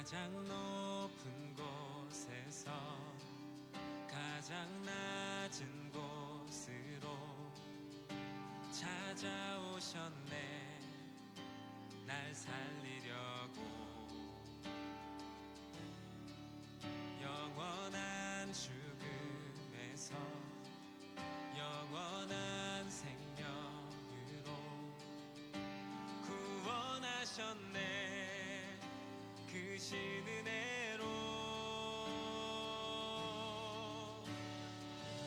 가장 높은 곳에서 가장 낮은 곳으로 찾아오셨네. 날 살리려고 영원한 죽음에서 영원한 생명으로 구원하셨네. 그 신 은혜로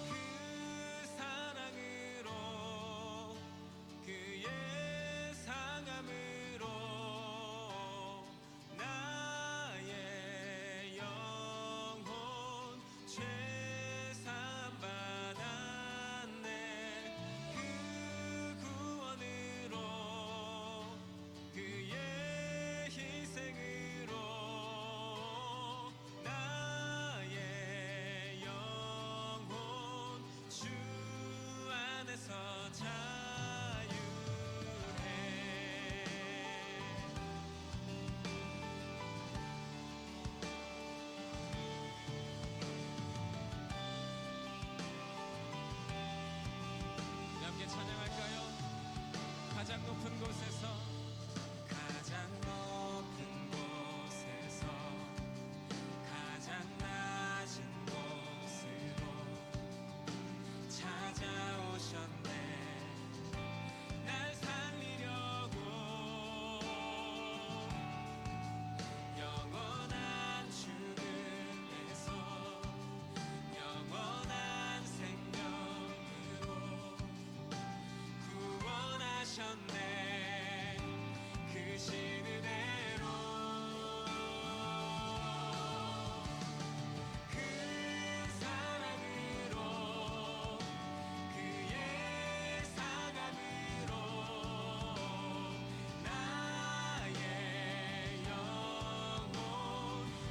그 사랑으로 그의 상함으로 나의 영혼 죄사함 받았네. 그 구원으로 그의 희생으로 나의 영혼 주 안에서 자유해. 우리 함께 찬양할까요? 가장 높은 곳에서 가장 높은 곳에서 가장 낮은 곳으로 찾아오셨네. 날 살리려고 영원한 죽음에서 영원한 생명으로 구원하셨네. 그 신 은혜로 그 사랑으로 그의 상함으로 나의 영혼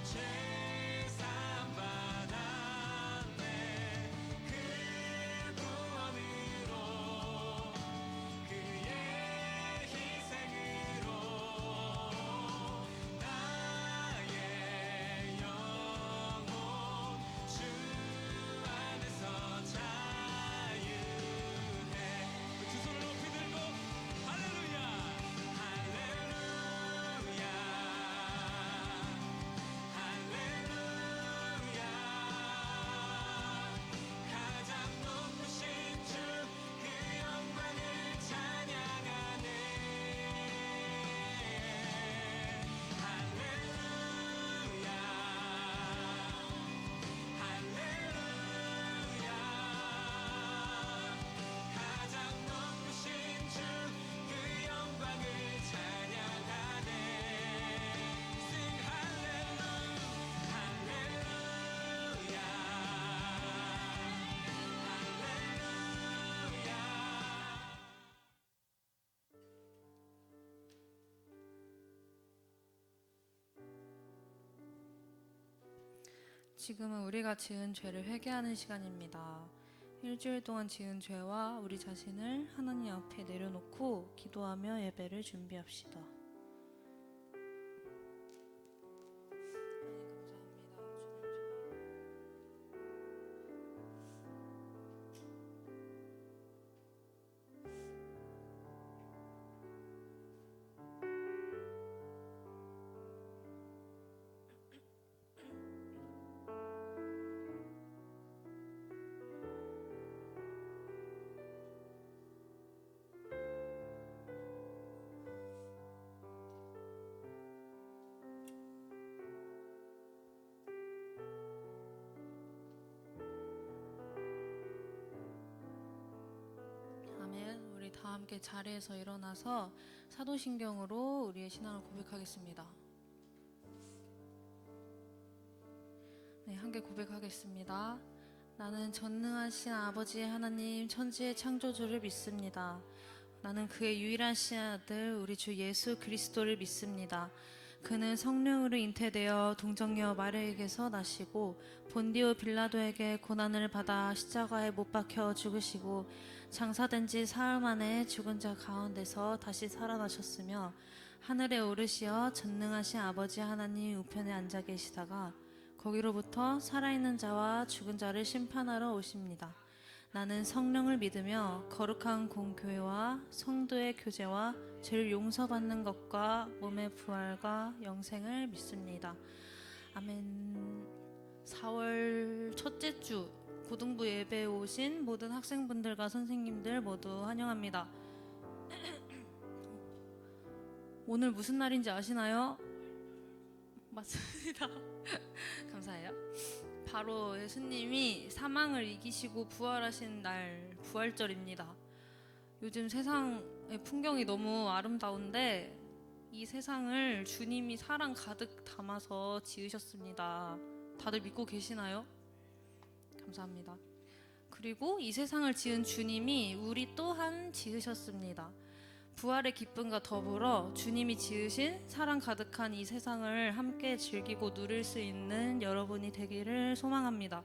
죄사함 받았네. 그 구원으로 그의 희생으로 나의 영혼 주 안에서 자유해. 두 손을 높이 들고 할렐루야 할렐루야 할렐루야. 가장 높으신 주 그 영광을 찬양하네. 할렐루야 할렐루야. 가장 높으신 주 그 영광을 찬양하네. Sing 할렐루야 할렐루야 지금은 우리가 지은 죄를 회개하는 시간입니다. 일주일 동안 지은 죄와 우리 자신을 하나님 앞에 내려놓고 기도하며 예배를 준비합시다. 아멘. 우리 다 함께 자리에서 일어나서 사도신경으로 우리의 신앙을 고백하겠습니다. 네, 함께 고백하겠습니다. 나는 전능하신 아버지 하나님 천지의 창조주를 믿습니다. 나는 그의 유일하신 아들 우리 주 예수 그리스도를 믿습니다. 그는 성령으로 잉태되어 동정녀 마리아에게서 나시고 본디오 빌라도에게 고난을 받아 십자가에 못 박혀 죽으시고 장사된 지 사흘 만에 죽은 자 가운데서 다시 살아나셨으며 하늘에 오르시어 전능하신 아버지 하나님 우편에 앉아 계시다가 거기로부터 살아있는 자와 죽은 자를 심판하러 오십니다. 나는 성령을 믿으며 거룩한 공교회와 성도의 교제와 죄를 용서받는 것과 몸의 부활과 영생을 믿습니다. 아멘. 4월 첫째 주 고등부 예배에 오신 모든 학생분들과 선생님들 모두 환영합니다. 오늘 무슨 날인지 아시나요? 맞습니다. 감사해요. 바로 예수님이 사망을 이기시고 부활하신 날, 부활절입니다. 요즘 세상의 풍경이 너무 아름다운데 이 세상을 주님이 사랑 가득 담아서 지으셨습니다. 다들 믿고 계시나요? 감사합니다. 그리고 이 세상을 지은 주님이 우리 또한 지으셨습니다. 부활의 기쁨과 더불어 주님이 지으신 사랑 가득한 이 세상을 함께 즐기고 누릴 수 있는 여러분이 되기를 소망합니다.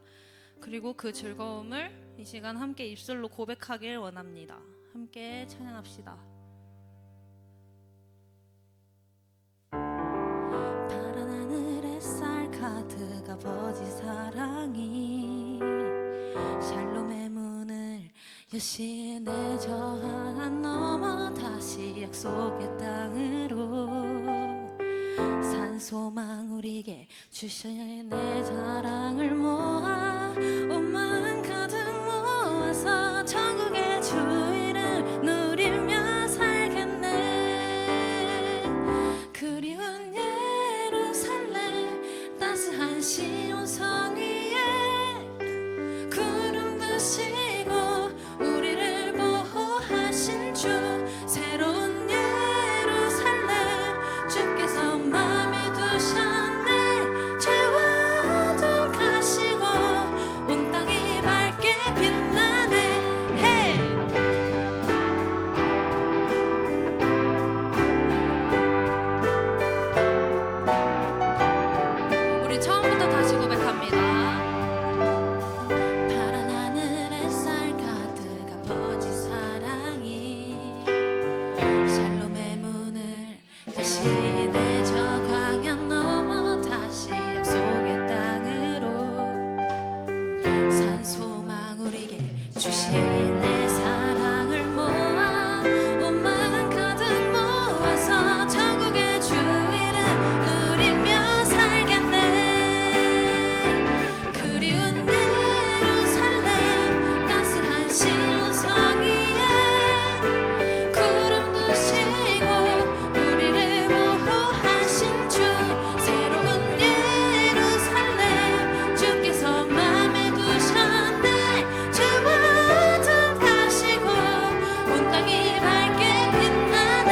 그리고 그 즐거움을 이 시간 함께 입술로 고백하길 원합니다. 함께 찬양합시다. 파란 하늘 햇살 가득 아버지 사랑이 샬롬의 문을 여신의 저 하늘 넘어 다시 약속의 땅으로 산 소망 우리에게 주셔야 내 자랑을 모아 온 마음 가득 모아서 천국의 주 이름 누리며 살겠네. 그리운 예루살렘 따스한 시온 성 위에 구름 드시고 우리를 보호하신 주 새로운 예루살렘 주께서 맘에 두셨네. 죄와 어둠 가시고 온 땅이 밝게 빛나네. Hey! 우리 처음부터 다시 고백합니다. 파란 하늘 햇살 가득 아버지 사랑이 샬롬의 문을 다시 내저 광야 넘어 다시 약속의 땅으로 산 소망 우리에게 주신 내 사랑을 모아 온 마음 가득 모아서 천국의 주 이름 누리며 살겠네. 그리운 예루살렘 따스한 시온 성 위에 구름 두시고 우리를 보호하신 주 새로운 예루살렘 주께서 맘에 두셨네. 죄와 어둠 가시고 온 땅이 밝게 빛나네.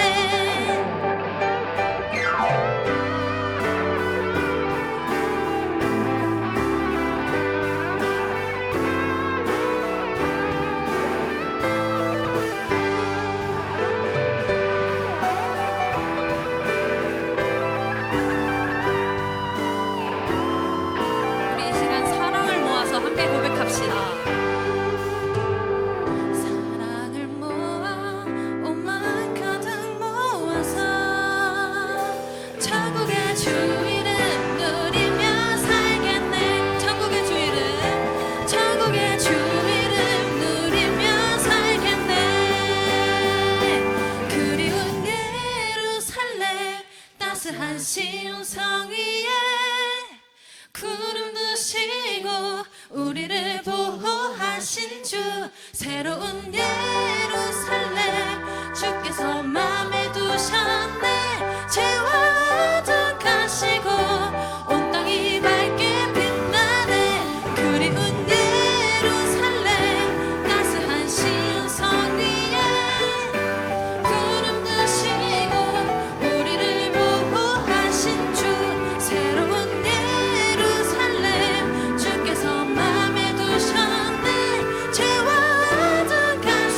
우리 이 시간 사랑을 모아서 함께 고백합시다. 사랑을 모아 온 마음 가득 모아서 천국의 주 이름 누리며 살겠네. 천국의 주 이름, 천국의 주 이름 누리며 살겠네. 그리운 예루살렘 따스한 시온 성 위에 구름 드시고 우리를 보호하신 주 새로운 예루살렘 주께서 맘에 두셨네. 죄와 어둠 가시고 온 땅이 밝게 빛나네. 그리운 예루살렘 따스한 시온 성 위에 구름 드시고 우리를 보호하신 주 새로운 예루살렘 주께서 맘에 두셨네. 죄와 어둠 가시고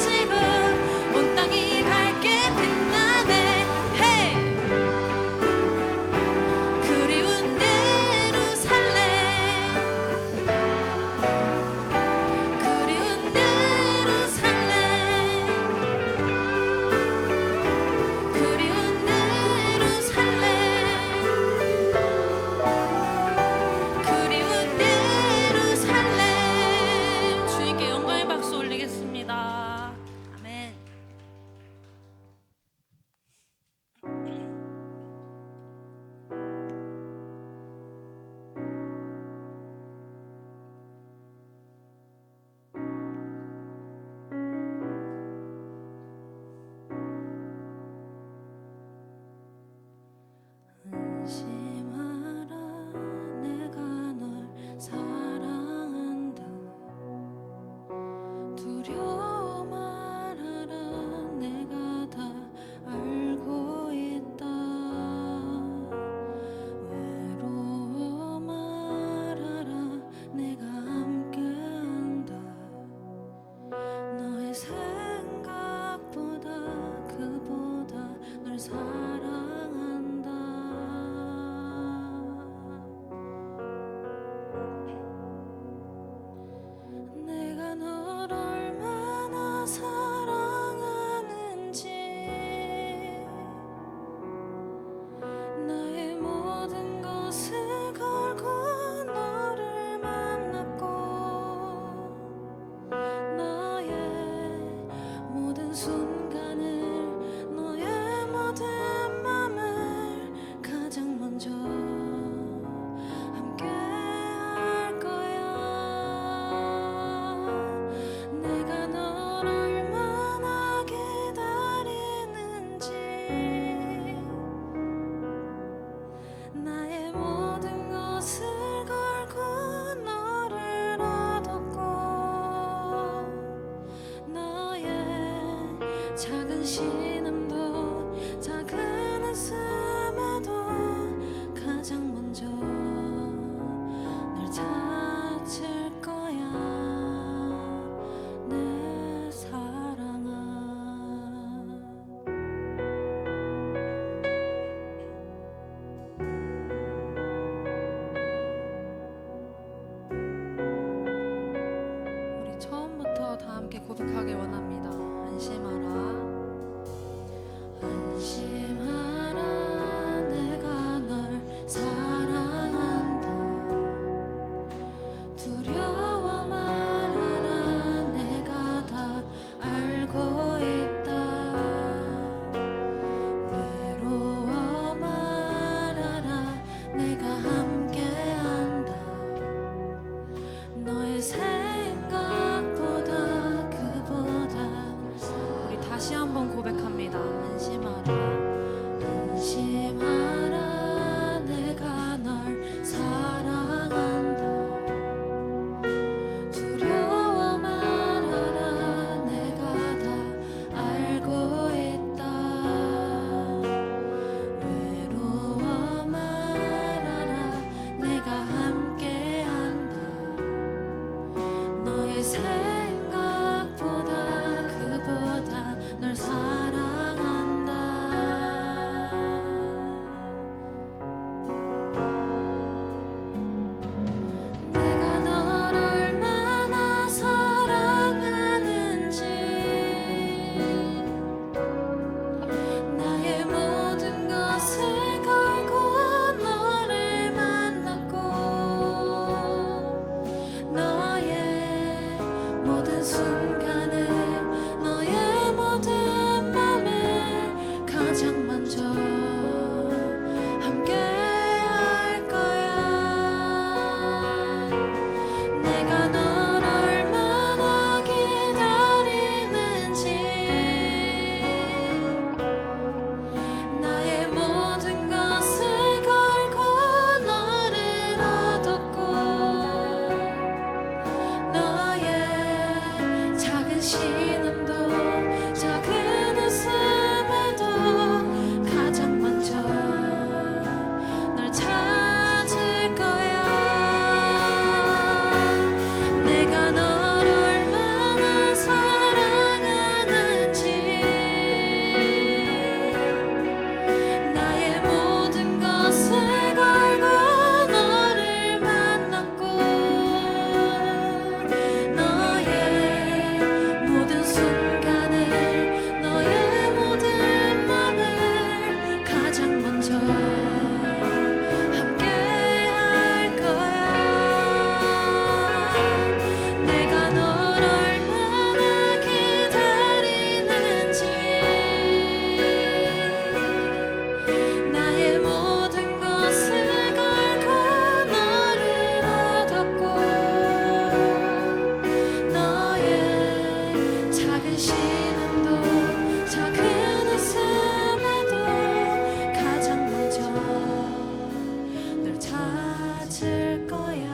줄 거야.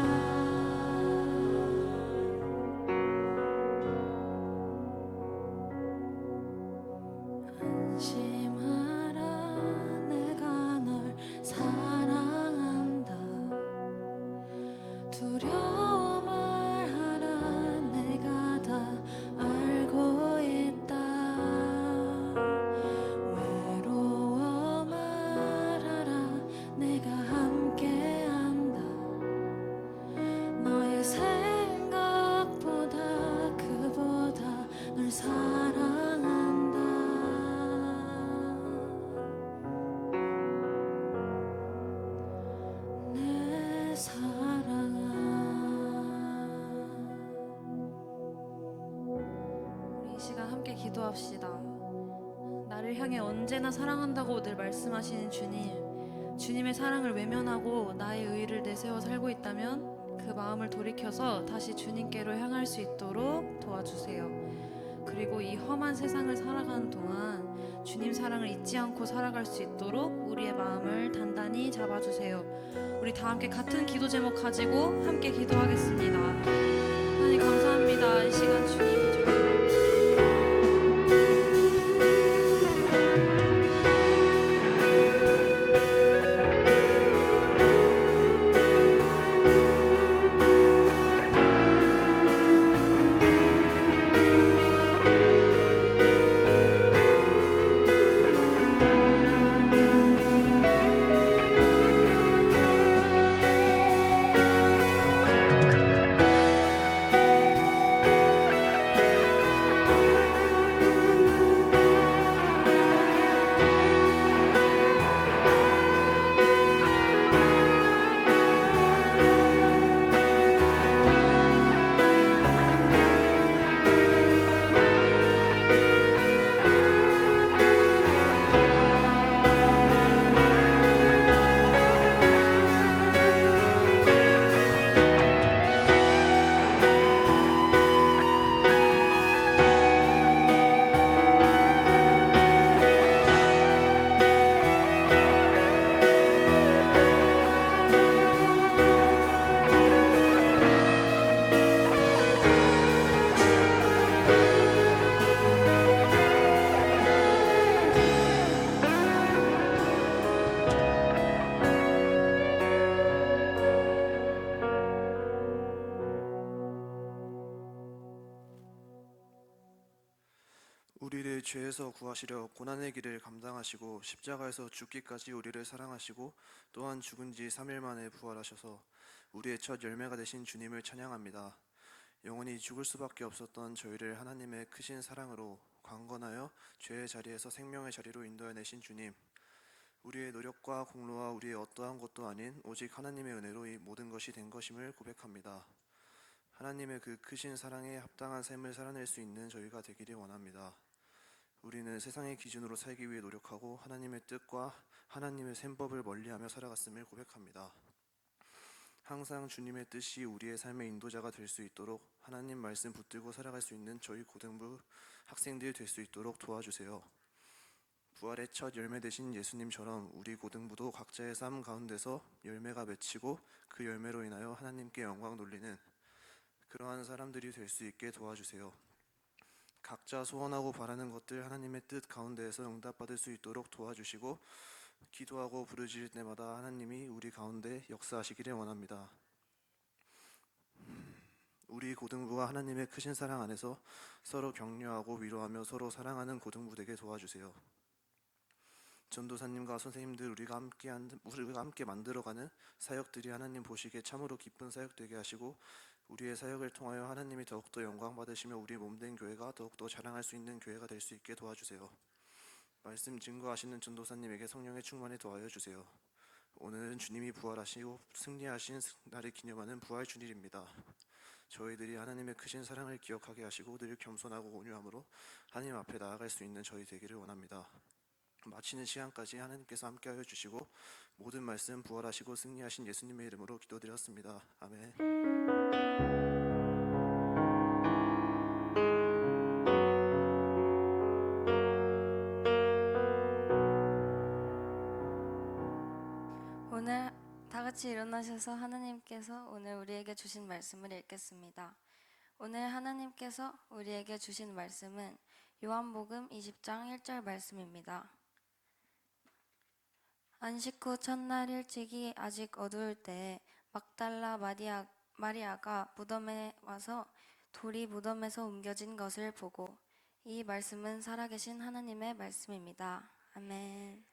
안심하라, 내가 널 사랑한다. 두려워 말하라, 내가 다 알고 있다. 외로워 말하라, 내가 함께한다. 너의 생각보다 그보다 널 사랑한다. 내 사랑아. 우리 이 시간 함께 기도합시다. 나를 향해 언제나 사랑한다고 늘 말씀하시는 주님, 주님의 사랑을 외면하고 나의 의를 내세워 살고 있다면 그 마음을 돌이켜서 다시 주님께로 향할 수 있도록 도와주세요. 그리고 이 험한 세상을 살아가는 동안 주님 사랑을 잊지 않고 살아갈 수 있도록 우리의 마음을 단단히 잡아주세요. 우리 다 함께 같은 기도 제목 가지고 함께 기도하겠습니다. 하나님 감사합니다. 이 시간 주님이 저를 우리를 죄에서 구하시려 고난의 길을 감당하시고 십자가에서 죽기까지 우리를 사랑하시고 또한 죽은 지 3일 만에 부활하셔서 우리의 첫 열매가 되신 주님을 찬양합니다. 영원히 죽을 수밖에 없었던 저희를 하나님의 크신 사랑으로 강건하여 죄의 자리에서 생명의 자리로 인도해내신 주님, 우리의 노력과 공로와 우리의 어떠한 것도 아닌 오직 하나님의 은혜로 이 모든 것이 된 것임을 고백합니다. 하나님의 그 크신 사랑에 합당한 삶을 살아낼 수 있는 저희가 되기를 원합니다. 우리는 세상의 기준으로 살기 위해 노력하고 하나님의 뜻과 하나님의 셈법을 멀리하며 살아갔음을 고백합니다. 항상 주님의 뜻이 우리의 삶의 인도자가 될 수 있도록 하나님 말씀 붙들고 살아갈 수 있는 저희 고등부 학생들이 될 수 있도록 도와주세요. 부활의 첫 열매 되신 예수님처럼 우리 고등부도 각자의 삶 가운데서 열매가 맺히고 그 열매로 인하여 하나님께 영광 돌리는 그러한 사람들이 될 수 있게 도와주세요. 각자 소원하고 바라는 것들 하나님의 뜻 가운데에서 응답받을 수 있도록 도와주시고 기도하고 부르짖을 때마다 하나님이 우리 가운데 역사하시기를 원합니다. 우리 고등부가 하나님의 크신 사랑 안에서 서로 격려하고 위로하며 서로 사랑하는 고등부 되게 도와주세요. 전도사님과 선생님들 우리가 함께 만들어가는 사역들이 하나님 보시기에 참으로 기쁜 사역 되게 하시고 우리의 사역을 통하여 하나님이 더욱더 영광 받으시며 우리 몸된 교회가 더욱더 자랑할 수 있는 교회가 될 수 있게 도와주세요. 말씀 증거하시는 전도사님에게 성령의 충만에 도와여 주세요. 오늘은 주님이 부활하시고 승리하신 날을 기념하는 부활 주일입니다. 저희들이 하나님의 크신 사랑을 기억하게 하시고 늘 겸손하고 온유함으로 하나님 앞에 나아갈 수 있는 저희 되기를 원합니다. 마치는 시간까지 하나님께서 함께하여 주시고 모든 말씀 부활하시고 승리하신 예수님의 이름으로 기도드렸습니다. 아멘. 오늘 다 같이 일어나셔서 하나님께서 오늘 우리에게 주신 말씀을 읽겠습니다. 오늘 하나님께서 우리에게 주신 말씀은 요한복음 20장 1절 말씀입니다. 안식 후 첫날 일찍이 아직 어두울 때에 막달라 마리아가 무덤에 와서 돌이 무덤에서 옮겨진 것을 보고, 이 말씀은 살아계신 하나님의 말씀입니다. 아멘.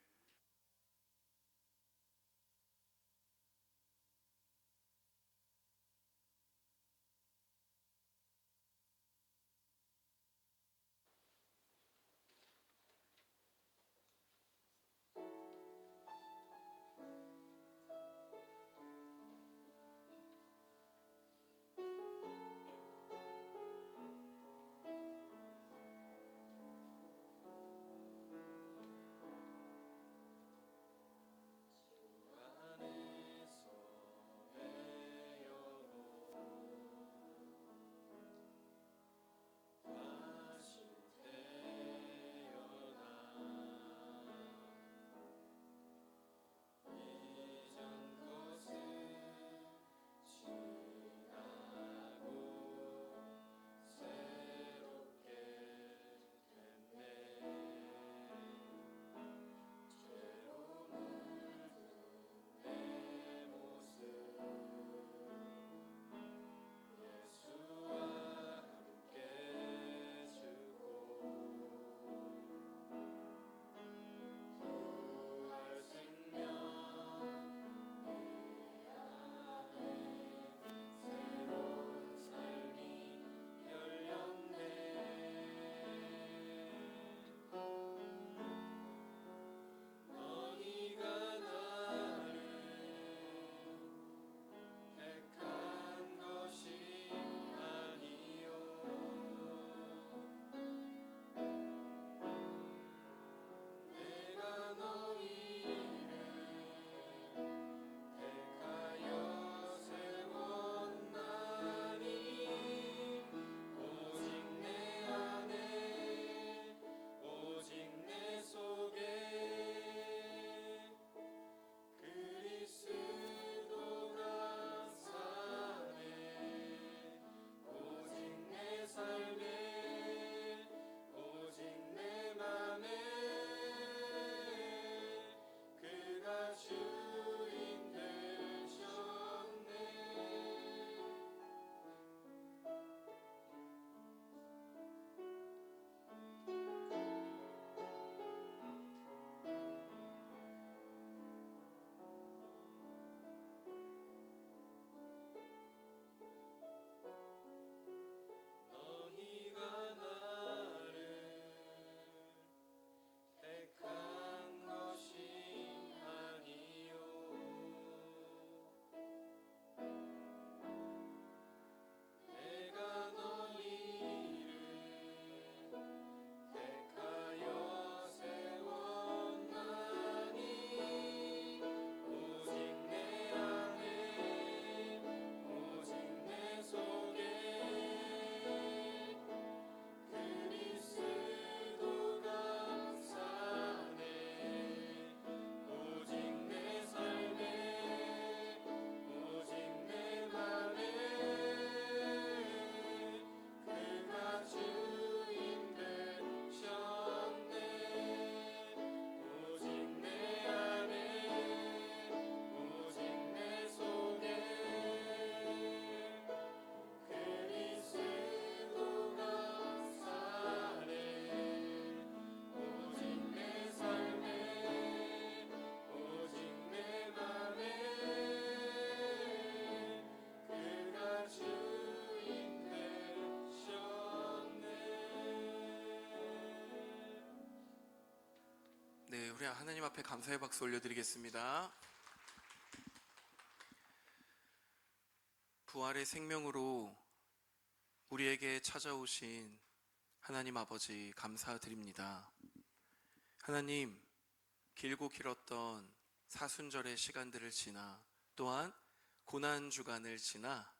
네, 우리 하나님 앞에 감사의 박수 올려드리겠습니다. 부활의 생명으로 우리에게 찾아오신 하나님 아버지 감사드립니다. 하나님, 길고 길었던 사순절의 시간들을 지나 또한 고난주간을 지나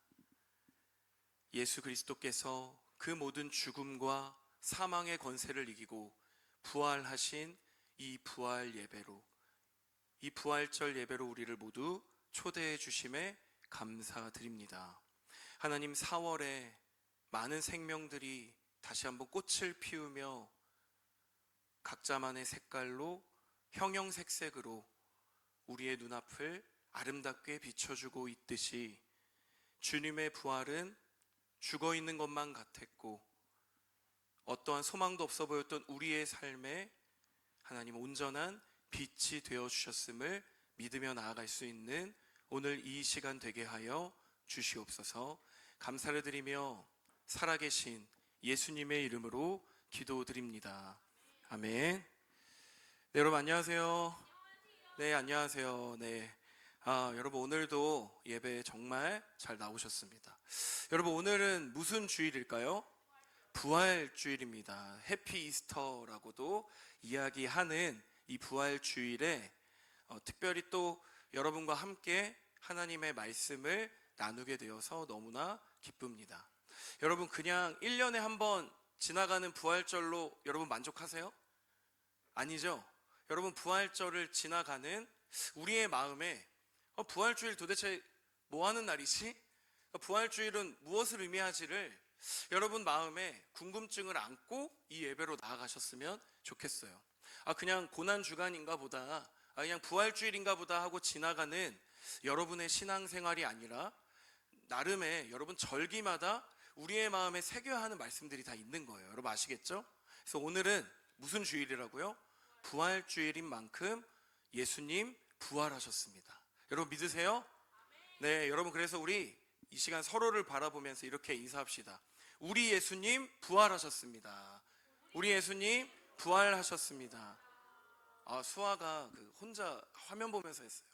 예수 그리스도께서 그 모든 죽음과 사망의 권세를 이기고 부활하신 이 부활 예배로, 이 부활절 예배로 우리를 모두 초대해 주심에 감사드립니다. 하나님, 4월에 많은 생명들이 다시 한번 꽃을 피우며 각자만의 색깔로 형형색색으로 우리의 눈앞을 아름답게 비춰주고 있듯이 주님의 부활은 죽어 있는 것만 같았고 어떠한 소망도 없어 보였던 우리의 삶에 하나님 온전한 빛이 되어 주셨음을 믿으며 나아갈 수 있는 오늘 이 시간 되게 하여 주시옵소서. 감사를 드리며 살아계신 예수님의 이름으로 기도드립니다. 아멘. 네, 여러분 안녕하세요. 네, 안녕하세요. 네. 여러분 오늘도 예배 정말 잘 나오셨습니다. 여러분 오늘은 무슨 주일일까요? 부활 주일입니다. 해피 이스터라고도 이야기하는 이 부활 주일에 특별히 또 여러분과 함께 하나님의 말씀을 나누게 되어서 너무나 기쁩니다. 여러분 그냥 1년에 한 번 지나가는 부활절로 여러분 만족하세요? 아니죠? 여러분 부활절을 지나가는 우리의 마음에 부활주일 도대체 뭐 하는 날이지? 부활주일은 무엇을 의미하지를 여러분 마음에 궁금증을 안고 이 예배로 나아가셨으면 좋겠어요. 그냥 고난주간인가 보다, 그냥 부활주일인가 보다 하고 지나가는 여러분의 신앙생활이 아니라 나름의 여러분 절기마다 우리의 마음에 새겨야 하는 말씀들이 다 있는 거예요. 여러분 아시겠죠? 그래서 오늘은 무슨 주일이라고요? 부활주일인 만큼 예수님 부활하셨습니다. 여러분 믿으세요? 네, 여러분 그래서 우리 이 시간 서로를 바라보면서 이렇게 인사합시다. 우리 예수님 부활하셨습니다. 우리 예수님 부활하셨습니다. 수아가 혼자 화면 보면서 했어요.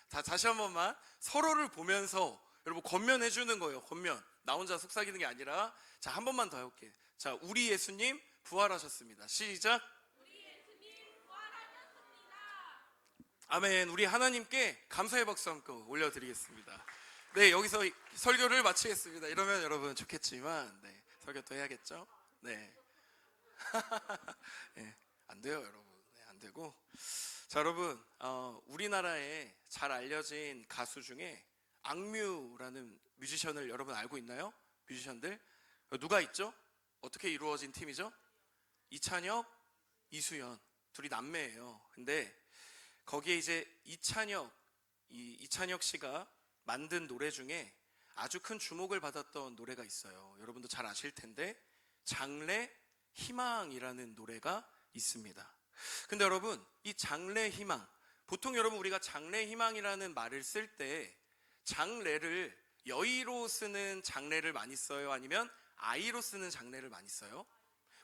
다시 한 번만 서로를 보면서 여러분 권면해 주는 거예요. 권면. 나 혼자 속삭이는 게 아니라 자, 한 번만 더 해볼게요. 자, 우리 예수님 부활하셨습니다. 시작. 아멘. 우리 하나님께 감사의 박수 함께 올려드리겠습니다. 네, 여기서 설교를 마치겠습니다. 이러면 여러분 좋겠지만, 네, 설교 또 해야겠죠? 네. 네, 안 돼요, 여러분. 네, 안 되고. 자, 여러분, 우리나라에 잘 알려진 가수 중에 악뮤라는 뮤지션을 여러분 알고 있나요? 뮤지션들? 누가 있죠? 어떻게 이루어진 팀이죠? 이찬혁, 이수연. 둘이 남매예요. 근데 거기에 이제 이찬혁 씨가 만든 노래 중에 아주 큰 주목을 받았던 노래가 있어요. 여러분도 잘 아실 텐데 장래 희망이라는 노래가 있습니다. 근데 여러분 이 장래 희망, 보통 여러분 우리가 장래 희망이라는 말을 쓸 때 장래를 여의로 쓰는 장래를 많이 써요? 아니면 아이로 쓰는 장래를 많이 써요?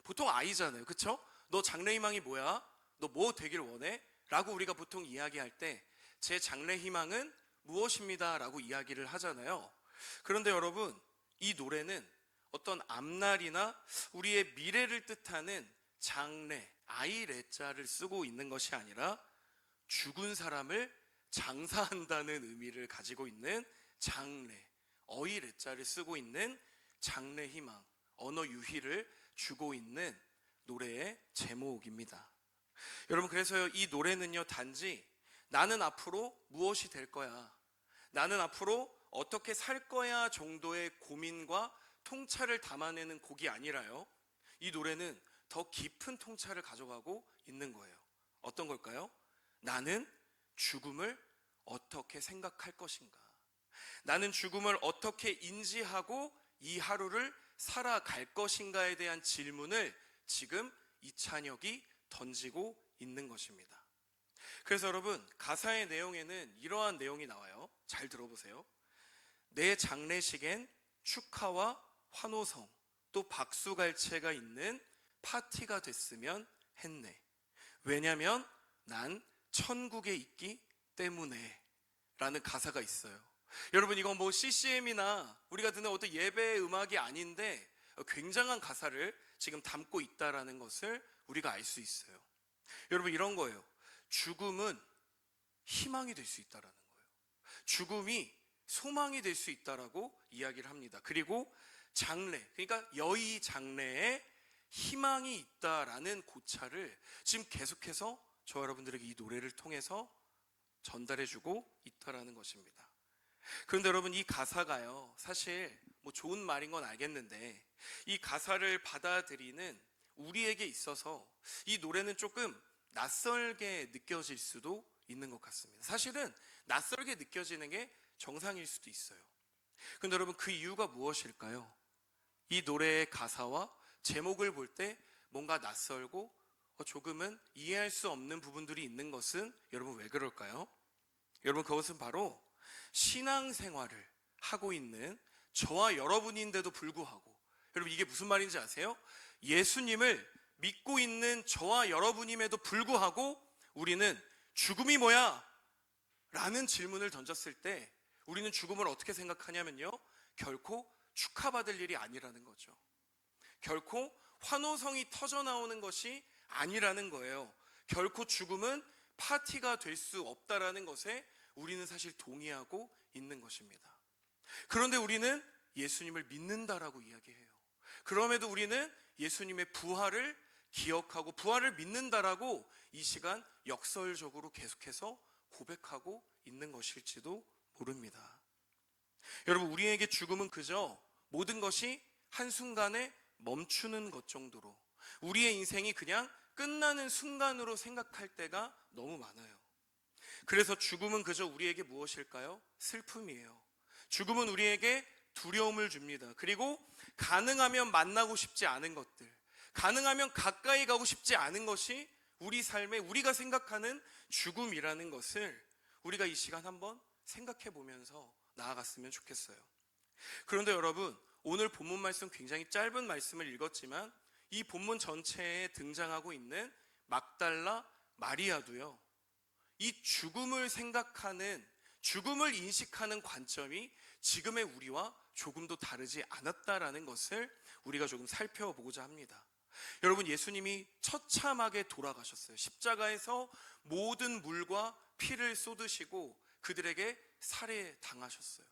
보통 아이잖아요. 그쵸? 너 장래 희망이 뭐야? 너 뭐 되길 원해? 라고 우리가 보통 이야기할 때 제 장래 희망은 무엇입니다 라고 이야기를 하잖아요. 그런데 여러분 이 노래는 어떤 앞날이나 우리의 미래를 뜻하는 장래, 아이래자를 쓰고 있는 것이 아니라 죽은 사람을 장사한다는 의미를 가지고 있는 장래, 어이래자를 쓰고 있는 장래 희망, 언어 유희를 주고 있는 노래의 제목입니다. 여러분 그래서 이 노래는요 단지 나는 앞으로 무엇이 될 거야, 나는 앞으로 어떻게 살 거야 정도의 고민과 통찰을 담아내는 곡이 아니라요, 이 노래는 더 깊은 통찰을 가져가고 있는 거예요. 어떤 걸까요? 나는 죽음을 어떻게 생각할 것인가, 나는 죽음을 어떻게 인지하고 이 하루를 살아갈 것인가에 대한 질문을 지금 이찬혁이 던지고 있는 것입니다. 그래서 여러분 가사의 내용에는 이러한 내용이 나와요. 잘 들어보세요. 내 장례식엔 축하와 환호성 또 박수갈채가 있는 파티가 됐으면 했네. 왜냐면 난 천국에 있기 때문에 라는 가사가 있어요. 여러분 이건 뭐 CCM이나 우리가 듣는 어떤 예배 음악이 아닌데 굉장한 가사를 지금 담고 있다라는 것을 우리가 알 수 있어요. 여러분 이런 거예요. 죽음은 희망이 될 수 있다라는 거예요. 죽음이 소망이 될 수 있다라고 이야기를 합니다. 그리고 장래, 그러니까 여의 장래에 희망이 있다라는 고찰을 지금 계속해서 저 여러분들에게 이 노래를 통해서 전달해주고 있다라는 것입니다. 그런데 여러분, 이 가사가요, 사실 뭐 좋은 말인 건 알겠는데 이 가사를 받아들이는 우리에게 있어서 이 노래는 조금 낯설게 느껴질 수도 있는 것 같습니다. 사실은 낯설게 느껴지는 게 정상일 수도 있어요. 그런데 여러분, 그 이유가 무엇일까요? 이 노래의 가사와 제목을 볼 때 뭔가 낯설고 조금은 이해할 수 없는 부분들이 있는 것은 여러분 왜 그럴까요? 여러분, 그것은 바로 신앙생활을 하고 있는 저와 여러분인데도 불구하고, 여러분 이게 무슨 말인지 아세요? 예수님을 믿고 있는 저와 여러분임에도 불구하고 우리는 죽음이 뭐야? 라는 질문을 던졌을 때 우리는 죽음을 어떻게 생각하냐면요, 결코 축하받을 일이 아니라는 거죠. 결코 환호성이 터져나오는 것이 아니라는 거예요. 결코 죽음은 파티가 될 수 없다라는 것에 우리는 사실 동의하고 있는 것입니다. 그런데 우리는 예수님을 믿는다라고 이야기해요. 그럼에도 우리는 예수님의 부활을 기억하고 부활을 믿는다라고 이 시간 역설적으로 계속해서 고백하고 있는 것일지도 모릅니다. 여러분, 우리에게 죽음은 그저 모든 것이 한순간에 멈추는 것 정도로, 우리의 인생이 그냥 끝나는 순간으로 생각할 때가 너무 많아요. 그래서 죽음은 그저 우리에게 무엇일까요? 슬픔이에요. 죽음은 우리에게 두려움을 줍니다. 그리고 가능하면 만나고 싶지 않은 것들, 가능하면 가까이 가고 싶지 않은 것이 우리 삶에 우리가 생각하는 죽음이라는 것을 우리가 이 시간 한번 생각해 보면서 나아갔으면 좋겠어요. 그런데 여러분, 오늘 본문 말씀 굉장히 짧은 말씀을 읽었지만 이 본문 전체에 등장하고 있는 막달라 마리아도요, 이 죽음을 생각하는, 죽음을 인식하는 관점이 지금의 우리와 조금도 다르지 않았다라는 것을 우리가 조금 살펴보고자 합니다. 여러분, 예수님이 처참하게 돌아가셨어요. 십자가에서 모든 물과 피를 쏟으시고 그들에게 살해당하셨어요.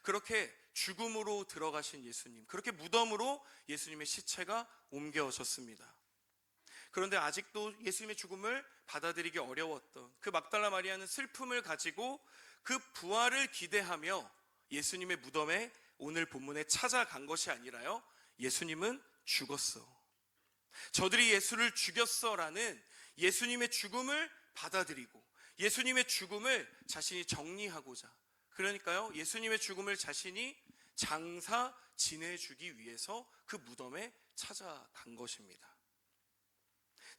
그렇게 죽음으로 들어가신 예수님, 그렇게 무덤으로 예수님의 시체가 옮겨졌습니다. 그런데 아직도 예수님의 죽음을 받아들이기 어려웠던 그 막달라 마리아는 슬픔을 가지고 그 부활을 기대하며 예수님의 무덤에 오늘 본문에 찾아간 것이 아니라요, 예수님은 죽었어, 저들이 예수를 죽였어라는 예수님의 죽음을 받아들이고 예수님의 죽음을 자신이 정리하고자, 그러니까요, 예수님의 죽음을 자신이 장사 지내주기 위해서 그 무덤에 찾아간 것입니다.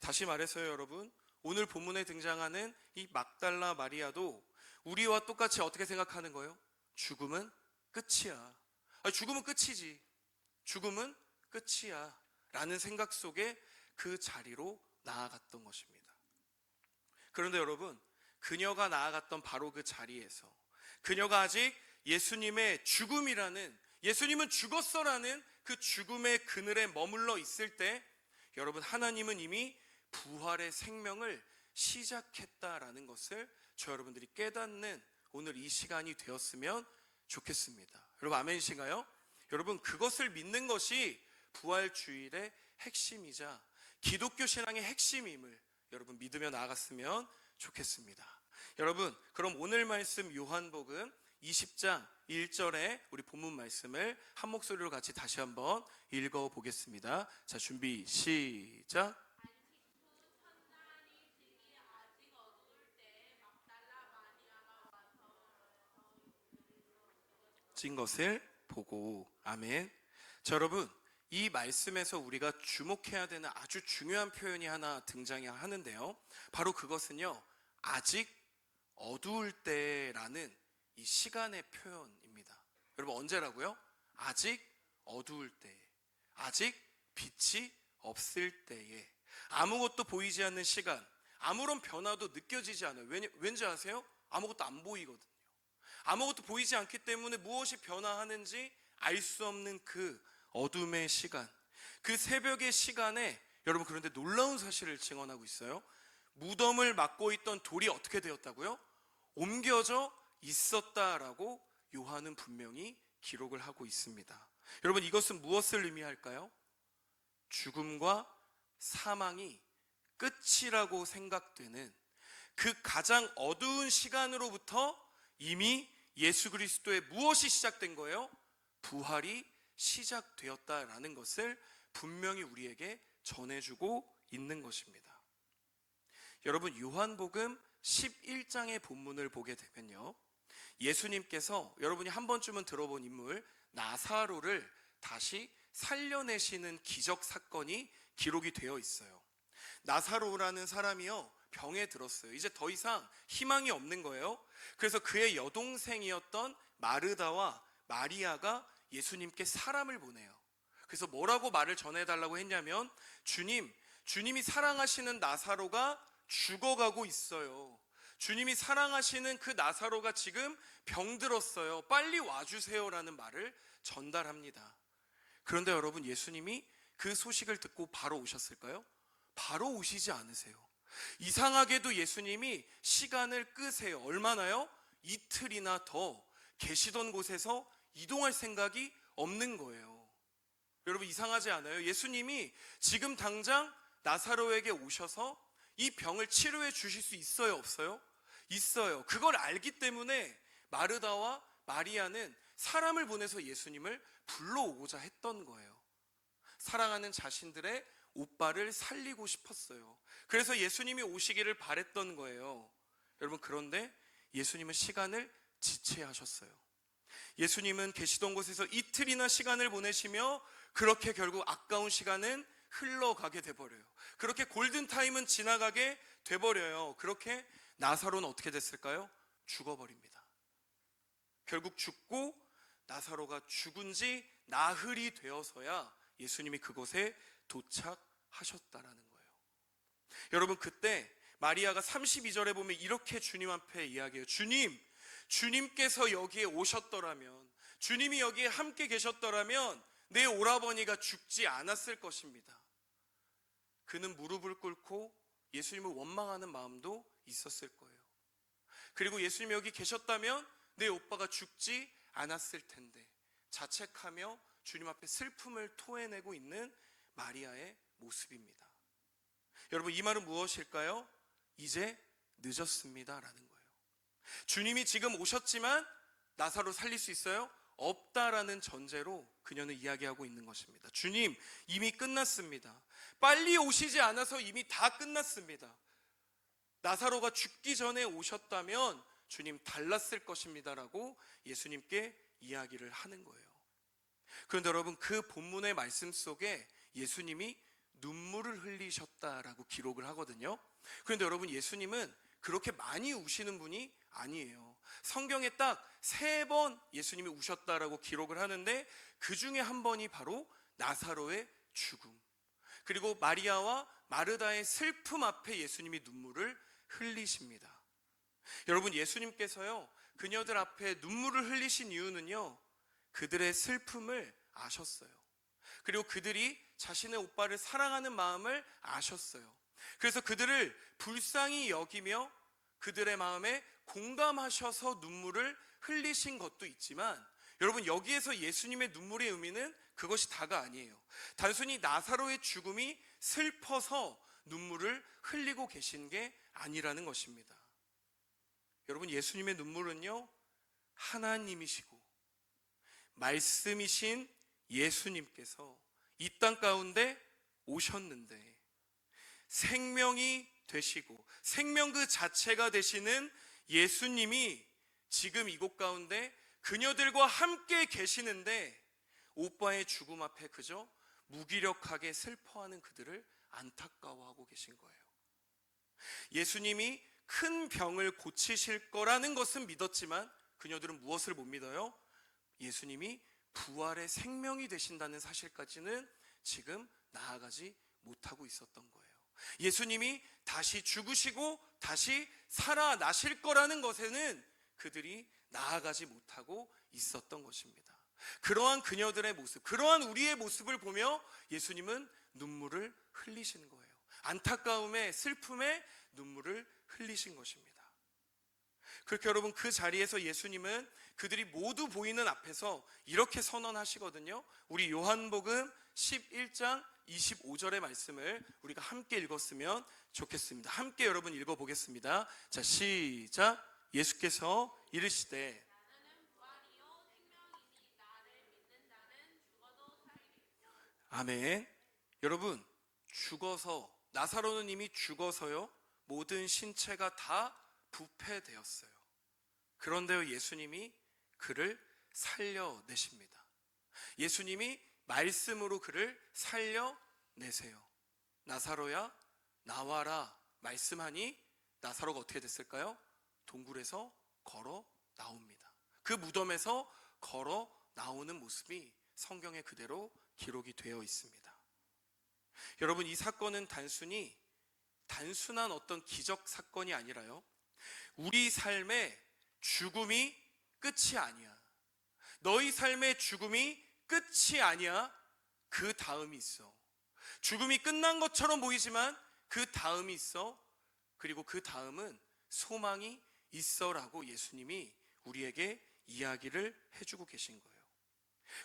다시 말해서요, 여러분, 오늘 본문에 등장하는 이 막달라 마리아도 우리와 똑같이 어떻게 생각하는 거예요? 죽음은 끝이야. 죽음은 끝이지. 죽음은 끝이야. 라는 생각 속에 그 자리로 나아갔던 것입니다. 그런데 여러분, 그녀가 나아갔던 바로 그 자리에서 그녀가 아직 예수님의 죽음이라는, 예수님은 죽었어라는 그 죽음의 그늘에 머물러 있을 때, 여러분, 하나님은 이미 부활의 생명을 시작했다라는 것을 저 여러분들이 깨닫는 오늘 이 시간이 되었으면 좋겠습니다. 여러분, 아멘이신가요? 여러분, 그것을 믿는 것이 부활주일의 핵심이자 기독교 신앙의 핵심임을 여러분 믿으며 나아갔으면 좋겠습니다. 여러분, 그럼 오늘 말씀 요한복음 20장 1절에 우리 본문 말씀을 한 목소리로 같이 다시 한번 읽어보겠습니다. 자, 준비 시작. 찐 것을 보고. 아멘. 자, 여러분, 이 말씀에서 우리가 주목해야 되는 아주 중요한 표현이 하나 등장하는데요, 바로 그것은요, 아직 어두울 때라는 이 시간의 표현입니다. 여러분, 언제라고요? 아직 어두울 때, 아직 빛이 없을 때에, 아무것도 보이지 않는 시간, 아무런 변화도 느껴지지 않아요. 왠지 아세요? 아무것도 안 보이거든요. 아무것도 보이지 않기 때문에 무엇이 변화하는지 알 수 없는 그 어둠의 시간, 그 새벽의 시간에 여러분, 그런데 놀라운 사실을 증언하고 있어요. 무덤을 막고 있던 돌이 어떻게 되었다고요? 옮겨져 있었다라고 요한은 분명히 기록을 하고 있습니다. 여러분, 이것은 무엇을 의미할까요? 죽음과 사망이 끝이라고 생각되는 그 가장 어두운 시간으로부터 이미 예수 그리스도의 무엇이 시작된 거예요? 부활이 시작되었다라는 것을 분명히 우리에게 전해주고 있는 것입니다. 여러분, 요한복음 11장의 본문을 보게 되면요, 예수님께서 여러분이 한 번쯤은 들어본 인물 나사로를 다시 살려내시는 기적 사건이 기록이 되어 있어요. 나사로라는 사람이요, 병에 들었어요. 이제 더 이상 희망이 없는 거예요. 그래서 그의 여동생이었던 마르다와 마리아가 예수님께 사람을 보내요. 그래서 뭐라고 말을 전해달라고 했냐면, 주님이 사랑하시는 나사로가 죽어가고 있어요. 주님이 사랑하시는 그 나사로가 지금 병들었어요. 빨리 와주세요라는 말을 전달합니다. 그런데 여러분, 예수님이 그 소식을 듣고 바로 오셨을까요? 바로 오시지 않으세요. 이상하게도 예수님이 시간을 끄세요. 얼마나요? 이틀이나 더 계시던 곳에서 이동할 생각이 없는 거예요. 여러분, 이상하지 않아요? 예수님이 지금 당장 나사로에게 오셔서 이 병을 치료해 주실 수 있어요, 없어요? 있어요. 그걸 알기 때문에 마르다와 마리아는 사람을 보내서 예수님을 불러오고자 했던 거예요. 사랑하는 자신들의 오빠를 살리고 싶었어요. 그래서 예수님이 오시기를 바랬던 거예요. 여러분, 그런데 예수님은 시간을 지체하셨어요. 예수님은 계시던 곳에서 이틀이나 시간을 보내시며 그렇게 결국 아까운 시간은 흘러가게 돼버려요. 그렇게 골든타임은 지나가게 돼버려요. 그렇게 나사로는 어떻게 됐을까요? 죽어버립니다. 결국 죽고 나사로가 죽은 지 나흘이 되어서야 예수님이 그곳에 도착하셨다라는 거예요. 여러분, 그때 마리아가 32절에 보면 이렇게 주님 앞에 이야기해요. 주님께서 여기에 오셨더라면, 주님이 여기에 함께 계셨더라면 내 오라버니가 죽지 않았을 것입니다. 그는 무릎을 꿇고 예수님을 원망하는 마음도 있었을 거예요. 그리고 예수님이 여기 계셨다면 내 오빠가 죽지 않았을 텐데, 자책하며 주님 앞에 슬픔을 토해내고 있는 마리아의 모습입니다. 여러분, 이 말은 무엇일까요? 이제 늦었습니다 라는 거예요. 주님이 지금 오셨지만 나사로 살릴 수 있어요? 없다라는 전제로 그녀는 이야기하고 있는 것입니다. 주님, 이미 끝났습니다. 빨리 오시지 않아서 이미 다 끝났습니다. 나사로가 죽기 전에 오셨다면 주님 달랐을 것입니다라고 예수님께 이야기를 하는 거예요. 그런데 여러분, 그 본문의 말씀 속에 예수님이 눈물을 흘리셨다라고 기록을 하거든요. 그런데 여러분, 예수님은 그렇게 많이 우시는 분이 아니에요. 성경에 딱 3번 예수님이 우셨다라고 기록을 하는데 그 중에 한 번이 바로 나사로의 죽음, 그리고 마리아와 마르다의 슬픔 앞에 예수님이 눈물을 흘리십니다. 여러분, 예수님께서요, 그녀들 앞에 눈물을 흘리신 이유는요, 그들의 슬픔을 아셨어요. 그리고 그들이 자신의 오빠를 사랑하는 마음을 아셨어요. 그래서 그들을 불쌍히 여기며 그들의 마음에 공감하셔서 눈물을 흘리신 것도 있지만, 여러분, 여기에서 예수님의 눈물의 의미는 그것이 다가 아니에요. 단순히 나사로의 죽음이 슬퍼서 눈물을 흘리고 계신 게 아니라는 것입니다. 여러분, 예수님의 눈물은요, 하나님이시고 말씀이신 예수님께서 이 땅 가운데 오셨는데 생명이 되시고 생명 그 자체가 되시는 예수님이 지금 이곳 가운데 그녀들과 함께 계시는데 오빠의 죽음 앞에 그저 무기력하게 슬퍼하는 그들을 안타까워하고 계신 거예요. 예수님이 큰 병을 고치실 거라는 것은 믿었지만 그녀들은 무엇을 못 믿어요? 예수님이 부활의 생명이 되신다는 사실까지는 지금 나아가지 못하고 있었던 거예요. 예수님이 다시 죽으시고 다시 살아나실 거라는 것에는 그들이 나아가지 못하고 있었던 것입니다. 그러한 그녀들의 모습, 그러한 우리의 모습을 보며 예수님은 눈물을 흘리신 거예요. 안타까움에, 슬픔에 눈물을 흘리신 것입니다. 그렇게 여러분 그 자리에서 예수님은 그들이 모두 보이는 앞에서 이렇게 선언하시거든요. 우리 요한복음 11장 25절의 말씀을 우리가 함께 읽었으면 좋겠습니다. 함께 여러분 읽어보겠습니다. 자, 시작. 예수께서 이르시되 아멘. 여러분, 죽어서, 나사로는 이미 죽어서요, 모든 신체가 다 부패되었어요. 그런데요, 예수님이 그를 살려내십니다. 예수님이 말씀으로 그를 살려내세요. 나사로야 나와라 말씀하니 나사로가 어떻게 됐을까요? 동굴에서 걸어 나옵니다. 그 무덤에서 걸어 나오는 모습이 성경에 그대로 기록이 되어 있습니다. 여러분, 이 사건은 단순한 어떤 기적 사건이 아니라요, 우리 삶의 죽음이 끝이 아니야. 너희 삶의 죽음이 끝이 아니야. 그 다음이 있어. 죽음이 끝난 것처럼 보이지만 그 다음이 있어. 그리고 그 다음은 소망이 있어라고 예수님이 우리에게 이야기를 해주고 계신 거예요.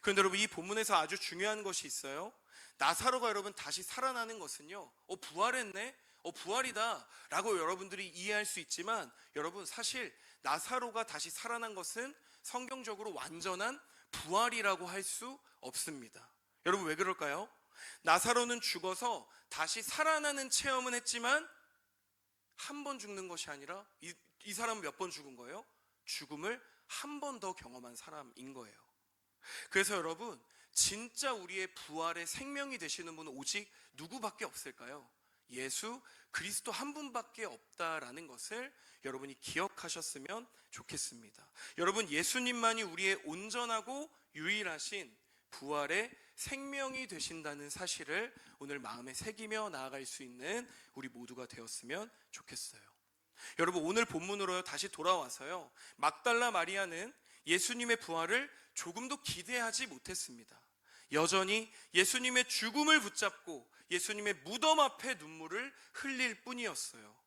그런데 여러분, 이 본문에서 아주 중요한 것이 있어요. 나사로가 여러분 다시 살아나는 것은요, 부활했네, 부활이다 라고 여러분들이 이해할 수 있지만, 여러분 사실 나사로가 다시 살아난 것은 성경적으로 완전한 부활이라고 할 수 없습니다. 여러분, 왜 그럴까요? 나사로는 죽어서 다시 살아나는 체험은 했지만 한 번 죽는 것이 아니라 이 사람은 몇 번 죽은 거예요? 죽음을 한 번 더 경험한 사람인 거예요. 그래서 여러분, 진짜 우리의 부활의 생명이 되시는 분은 오직 누구밖에 없을까요? 예수 그리스도 한 분밖에 없다라는 것을 여러분이 기억하셨으면 좋겠습니다. 여러분, 예수님만이 우리의 온전하고 유일하신 부활의 생명이 되신다는 사실을 오늘 마음에 새기며 나아갈 수 있는 우리 모두가 되었으면 좋겠어요. 여러분, 오늘 본문으로 다시 돌아와서요, 막달라 마리아는 예수님의 부활을 조금도 기대하지 못했습니다. 여전히 예수님의 죽음을 붙잡고 예수님의 무덤 앞에 눈물을 흘릴 뿐이었어요.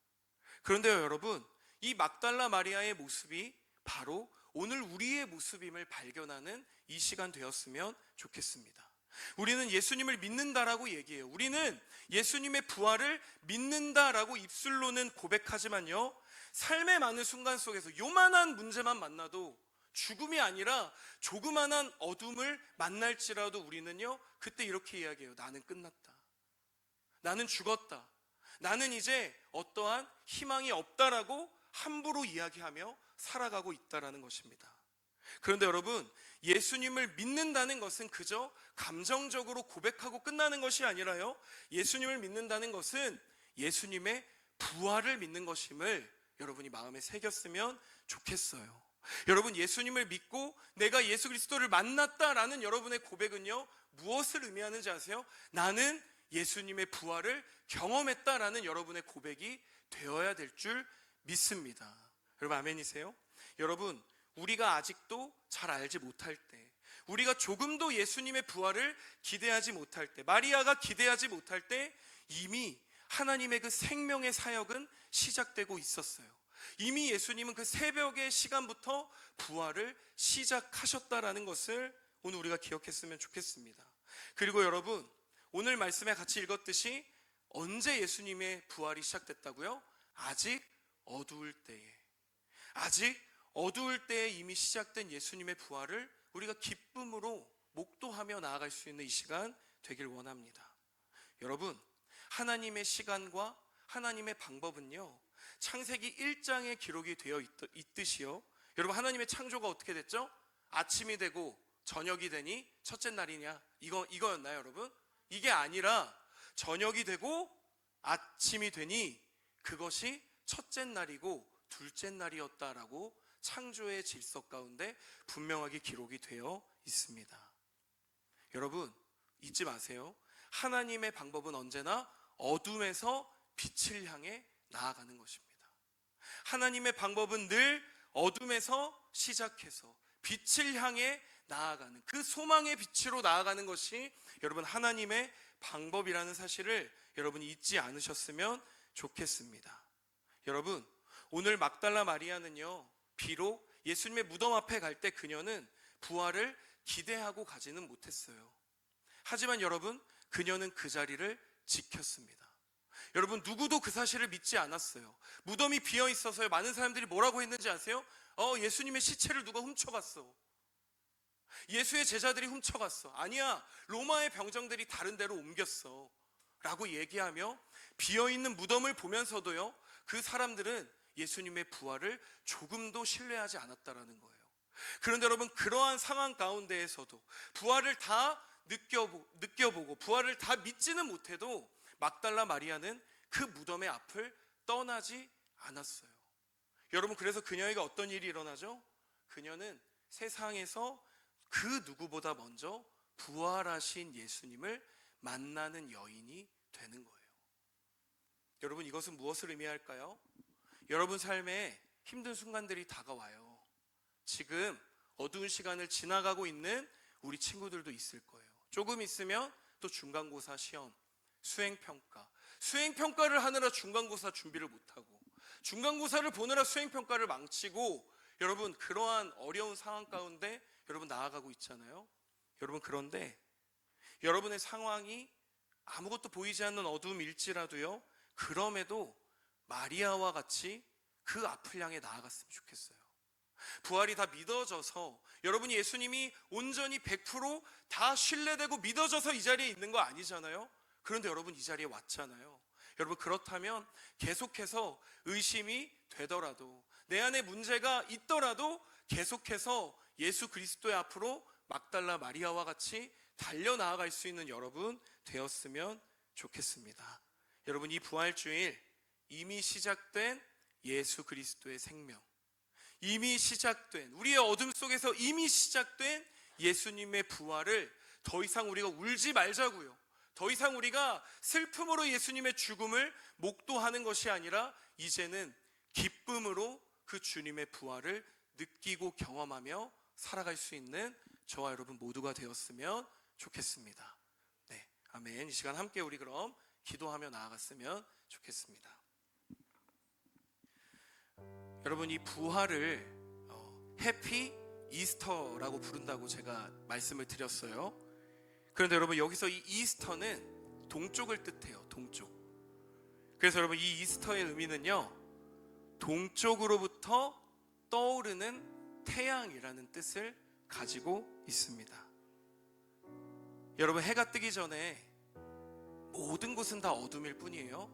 그런데요, 여러분, 이 막달라 마리아의 모습이 바로 오늘 우리의 모습임을 발견하는 이 시간 되었으면 좋겠습니다. 우리는 예수님을 믿는다라고 얘기해요. 우리는 예수님의 부활을 믿는다라고 입술로는 고백하지만요, 삶의 많은 순간 속에서 요만한 문제만 만나도, 죽음이 아니라 조그만한 어둠을 만날지라도 우리는요, 그때 이렇게 이야기해요. 나는 끝났다. 나는 죽었다. 나는 이제 어떠한 희망이 없다라고 함부로 이야기하며 살아가고 있다라는 것입니다. 그런데 여러분, 예수님을 믿는다는 것은 그저 감정적으로 고백하고 끝나는 것이 아니라요, 예수님을 믿는다는 것은 예수님의 부활을 믿는 것임을 여러분이 마음에 새겼으면 좋겠어요. 여러분, 예수님을 믿고 내가 예수 그리스도를 만났다라는 여러분의 고백은요, 무엇을 의미하는지 아세요? 나는 예수님의 부활을 경험했다라는 여러분의 고백이 되어야 될 줄 믿습니다. 여러분, 아멘이세요? 여러분, 우리가 아직도 잘 알지 못할 때, 우리가 조금도 예수님의 부활을 기대하지 못할 때, 마리아가 기대하지 못할 때 이미 하나님의 그 생명의 사역은 시작되고 있었어요. 이미 예수님은 그 새벽의 시간부터 부활을 시작하셨다라는 것을 오늘 우리가 기억했으면 좋겠습니다. 그리고 여러분, 오늘 말씀에 같이 읽었듯이 언제 예수님의 부활이 시작됐다고요? 아직 어두울 때에 이미 시작된 예수님의 부활을 우리가 기쁨으로 목도하며 나아갈 수 있는 이 시간 되길 원합니다. 여러분, 하나님의 시간과 하나님의 방법은요, 창세기 1장에 기록이 되어 있듯이요, 여러분, 하나님의 창조가 어떻게 됐죠? 아침이 되고 저녁이 되니 첫째 날이냐, 이거였나요, 여러분? 이게 아니라 저녁이 되고 아침이 되니 그것이 첫째 날이고 둘째 날이었다라고 창조의 질서 가운데 분명하게 기록이 되어 있습니다. 여러분, 잊지 마세요. 하나님의 방법은 언제나 어둠에서 빛을 향해 나아가는 것입니다. 하나님의 방법은 늘 어둠에서 시작해서 빛을 향해 나아가는, 그 소망의 빛으로 나아가는 것이 여러분 하나님의 방법이라는 사실을 여러분이 잊지 않으셨으면 좋겠습니다. 여러분, 오늘 막달라 마리아는요, 비록 예수님의 무덤 앞에 갈 때 그녀는 부활을 기대하고 가지는 못했어요. 하지만 여러분, 그녀는 그 자리를 지켰습니다. 여러분, 누구도 그 사실을 믿지 않았어요. 무덤이 비어 있어서요. 많은 사람들이 뭐라고 했는지 아세요? 예수님의 시체를 누가 훔쳐갔어. 예수의 제자들이 훔쳐갔어. 아니야, 로마의 병정들이 다른 데로 옮겼어 라고 얘기하며 비어있는 무덤을 보면서도요, 그 사람들은 예수님의 부활을 조금도 신뢰하지 않았다라는 거예요. 그런데 여러분, 그러한 상황 가운데에서도 부활을 다 느껴보고 부활을 다 믿지는 못해도 막달라 마리아는 그 무덤의 앞을 떠나지 않았어요. 여러분, 그래서 그녀에게 어떤 일이 일어나죠? 그녀는 세상에서 그 누구보다 먼저 부활하신 예수님을 만나는 여인이 되는 거예요. 여러분, 이것은 무엇을 의미할까요? 여러분 삶에 힘든 순간들이 다가와요. 지금 어두운 시간을 지나가고 있는 우리 친구들도 있을 거예요. 조금 있으면 또 중간고사 시험, 수행평가를 하느라 중간고사 준비를 못하고, 중간고사를 보느라 수행평가를 망치고, 여러분 그러한 어려운 상황 가운데 여러분 나아가고 있잖아요. 여러분, 그런데 여러분의 상황이 아무것도 보이지 않는 어둠일지라도요, 그럼에도 마리아와 같이 그 앞을 향해 나아갔으면 좋겠어요. 부활이 다 믿어져서, 여러분이 예수님이 온전히 100%다 신뢰되고 믿어져서 이 자리에 있는 거 아니잖아요. 그런데 여러분 이 자리에 왔잖아요. 여러분, 그렇다면 계속해서 의심이 되더라도, 내 안에 문제가 있더라도 계속해서 예수 그리스도의 앞으로 막달라 마리아와 같이 달려나아갈 수 있는 여러분 되었으면 좋겠습니다. 여러분, 이 부활주일 이미 시작된 예수 그리스도의 생명, 이미 시작된, 우리의 어둠 속에서 이미 시작된 예수님의 부활을 더 이상 우리가 울지 말자고요. 더 이상 우리가 슬픔으로 예수님의 죽음을 목도하는 것이 아니라 이제는 기쁨으로 그 주님의 부활을 느끼고 경험하며 살아갈 수 있는 저와 여러분 모두가 되었으면 좋겠습니다. 네, 아멘. 이 시간 함께 우리 그럼 기도하며 나아갔으면 좋겠습니다. 여러분, 이 부활을 해피 이스터라고 부른다고 제가 말씀을 드렸어요. 그런데 여러분, 여기서 이 이스터는 동쪽을 뜻해요. 동쪽. 그래서 여러분, 이 이스터의 의미는요, 동쪽으로부터 떠오르는 태양이라는 뜻을 가지고 있습니다. 여러분, 해가 뜨기 전에 모든 곳은 다 어둠일 뿐이에요.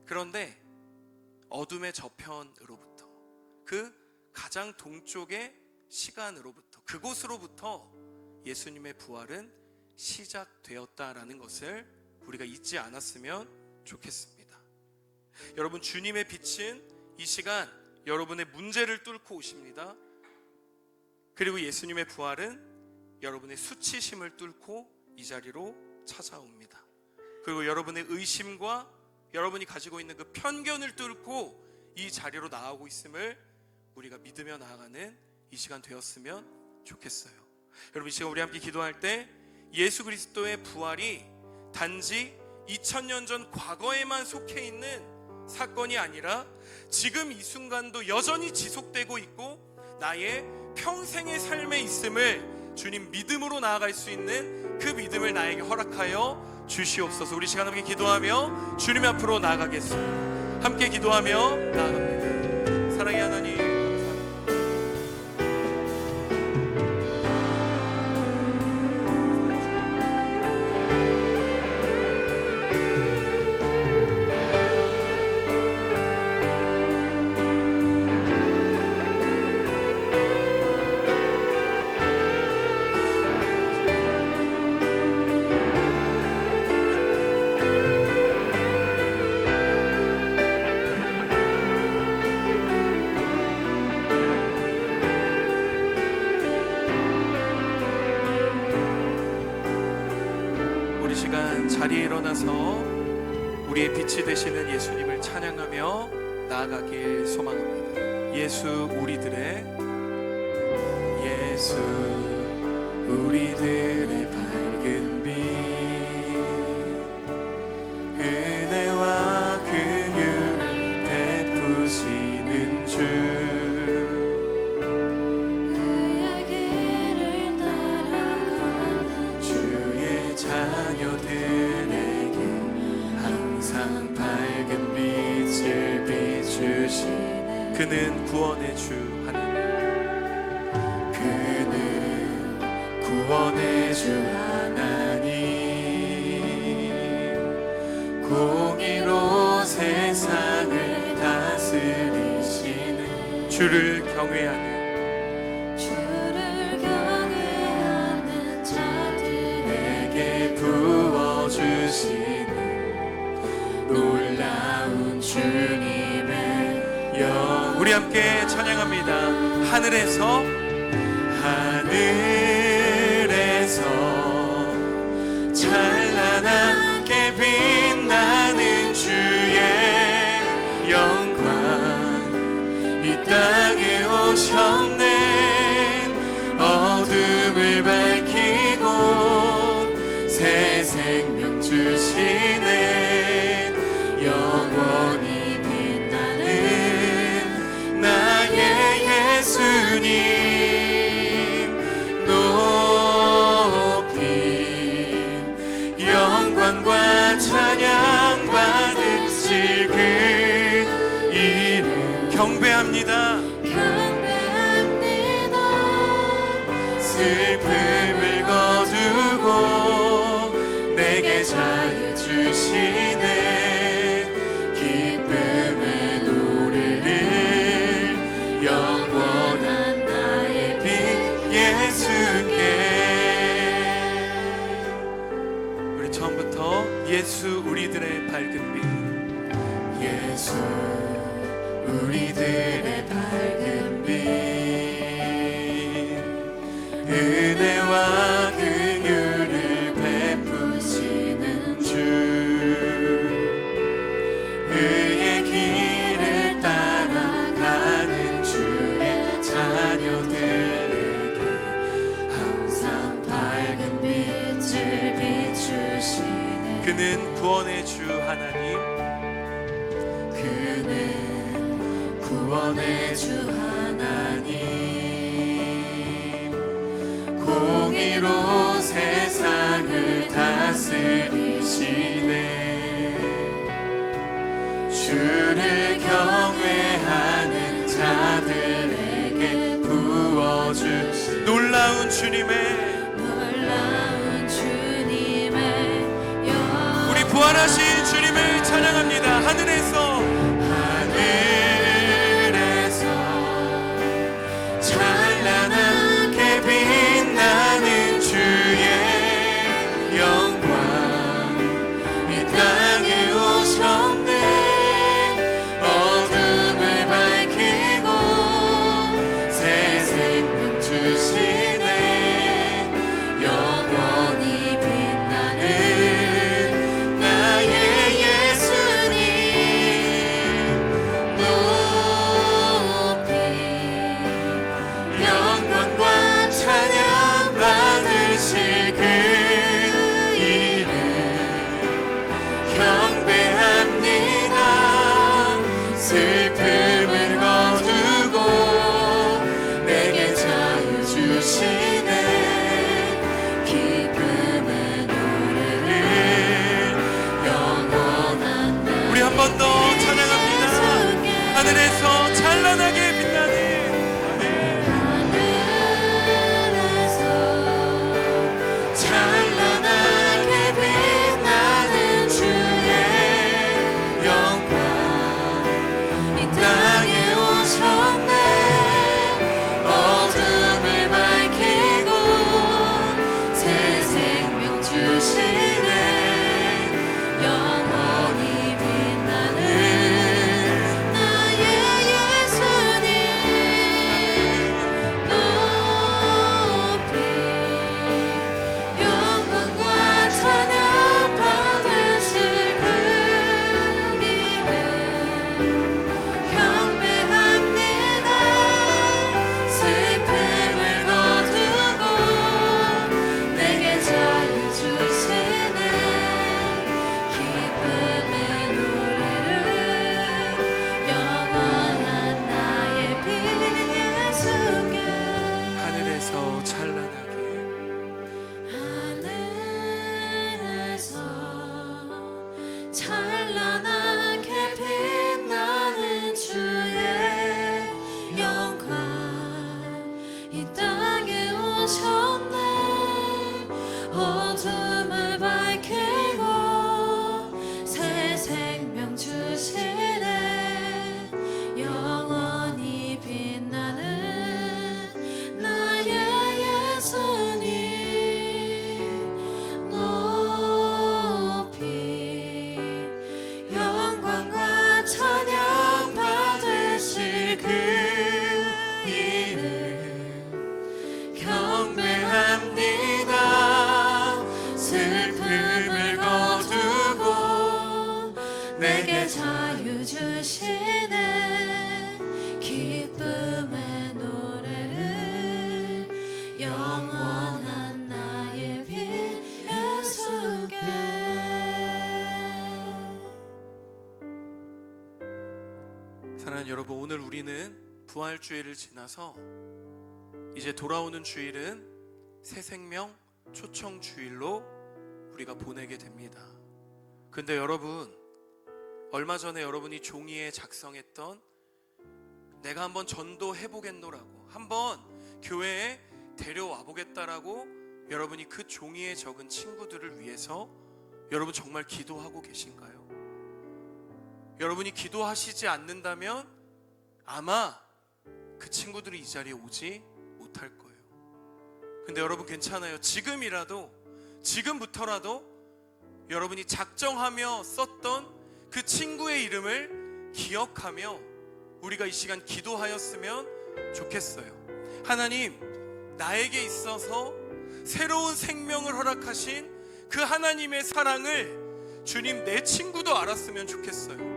그런데 어둠의 저편으로부터, 그 가장 동쪽의 시간으로부터, 그곳으로부터 예수님의 부활은 시작되었다라는 것을 우리가 잊지 않았으면 좋겠습니다. 여러분, 주님의 빛은 이 시간 여러분의 문제를 뚫고 오십니다. 그리고 예수님의 부활은 여러분의 수치심을 뚫고 이 자리로 찾아옵니다. 그리고 여러분의 의심과 여러분이 가지고 있는 그 편견을 뚫고 이 자리로 나아오고 있음을 우리가 믿으며 나아가는 이 시간 되었으면 좋겠어요. 여러분, 이 시간 우리 함께 기도할 때 예수 그리스도의 부활이 단지 2000년 전 과거에만 속해 있는 사건이 아니라 지금 이 순간도 여전히 지속되고 있고 나의 평생의 삶에 있음을 주님 믿음으로 나아갈 수 있는 그 믿음을 나에게 허락하여 주시옵소서. 우리 시간 함께 기도하며 주님 앞으로 나아가겠습니다. 함께 기도하며 나아갑니다. 사랑의 하나님, 자리에 일어나서 우리의 빛이 되시는 예수님을 찬양하며 나아가길 소망합니다. 예수 우리들의 밝은 빛, 은혜와 긍휼을 베푸시는 주, 주시네. 그는 구원의 주 하나님, 그는 구원의 주 하나님, 공의로 세상을 다스리시는 주를 경외하는 자들에게 부어주시는 놀라운 주님의 영. 우리 함께 찬양합니다. 하늘에서 찬란하게 빛나는 주의 영광, 이 땅에 오셨네. 어둠을 밝히고 새 생명 주시네. 영원히 빛나는 나의 예수님, 영광과 찬양 받으실 그 이름 경배합니다. 슬픔을 거두고 내게 자유 주시네. 기쁨의 노래를 영원한 나의 빛 예수께. 처음부터 예수 우리들의 밝은 빛, 예수 우리들의 밝은 빛, 은혜와 긍휼을 베푸시는 주, 그의 길을 따라가는 주의 자녀들에게 항상 밝은 빛을 비추시네. 그는 구원의 주 하나님, 그는 구원의 주 하나님, 공의로 세상을 다스리시네. 주를 경외하는 자들에게 부어주신 놀라운 주님의 부활하신 주님을 찬양합니다. 하늘에서 찬란하게 빛나는 주의 영광, 이 땅에 오셨네. 어둠을 밝히고 새 생명 주시네. 영원히 빛나는 사랑하는 여러분, 오늘 우리는 부활주일을 지나서 이제 돌아오는 주일은 새 생명 초청주일로 우리가 보내게 됩니다. 근데 여러분, 얼마 전에 여러분이 종이에 작성했던 내가 한번 전도해보겠노라고, 한번 교회에 데려와 보겠다라고 여러분이 그 종이에 적은 친구들을 위해서 여러분 정말 기도하고 계신가요? 여러분이 기도하시지 않는다면 아마 그 친구들이 이 자리에 오지 못할 거예요. 근데 여러분 괜찮아요. 지금부터라도 여러분이 작정하며 썼던 그 친구의 이름을 기억하며 우리가 이 시간 기도하였으면 좋겠어요. 하나님, 나에게 있어서 새로운 생명을 허락하신 그 하나님의 사랑을 주님 내 친구도 알았으면 좋겠어요.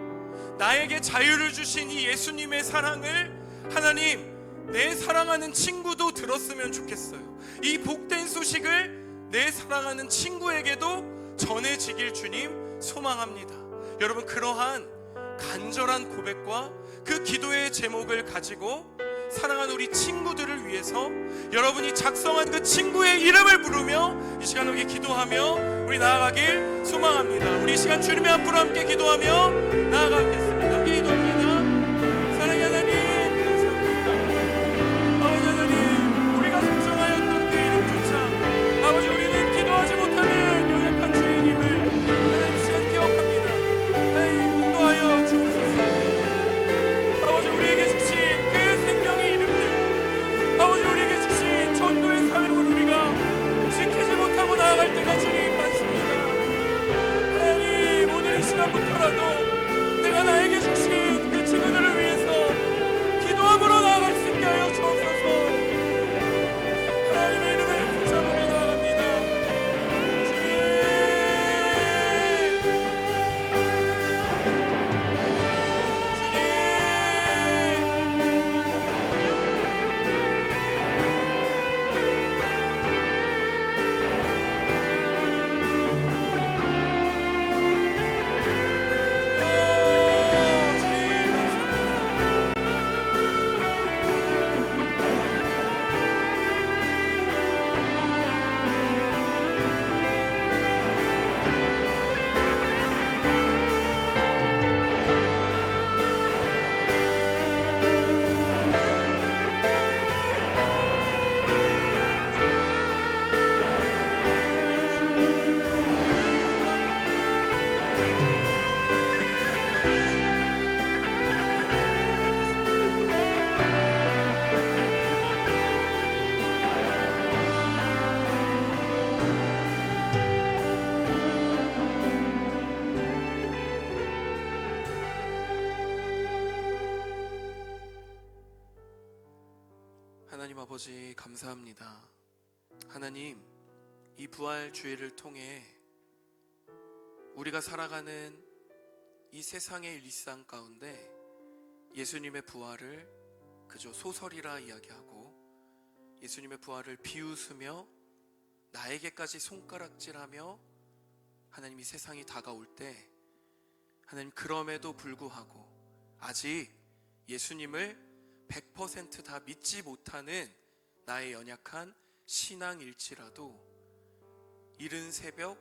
나에게 자유를 주신 이 예수님의 사랑을 하나님 내 사랑하는 친구도 들었으면 좋겠어요. 이 복된 소식을 내 사랑하는 친구에게도 전해지길 주님 소망합니다. 여러분, 그러한 간절한 고백과 그 기도의 제목을 가지고 사랑하는 우리 친구들을 위해서 여러분이 작성한 그 친구의 이름을 부르며 이 시간 우리 기도하며 우리 나아가길 소망합니다. 우리 이 시간 주님의 앞으로 함께 기도하며 나아가겠습니다. 기도합니다. 사랑의 하나님, 감사합니다. 아버지 하나님, 우리가 작성하였던 그 이름조차 아버지 우리는 기도하지 못하는 연약한 죄인임을 하나님 시간 기억합니다. 하나님 인도하여 주옵소서. 아버지 우리에게 주신 그 생명의 이름들, 아버지 우리에게 주신 전도의 사명을 우리가 지키지 못하고 나아갈 때가 주님 많습니다. 하나님, 오늘 이 시간부터라도 내가 나에게 주신 그 친구들을 위해서 기도함으로 나아갈 수 있게 하여 주옵소서. 하나님의 이름을 붙잡으며 나아갑니다. 하나님 아버지 감사합니다. 하나님, 이 부활 주일을 통해 우리가 살아가는 이 세상의 일상 가운데 예수님의 부활을 그저 소설이라 이야기하고 예수님의 부활을 비웃으며 나에게까지 손가락질하며 하나님 이 세상이 다가올 때 하나님 그럼에도 불구하고 아직 예수님을 100% 다 믿지 못하는 나의 연약한 신앙일지라도 이른 새벽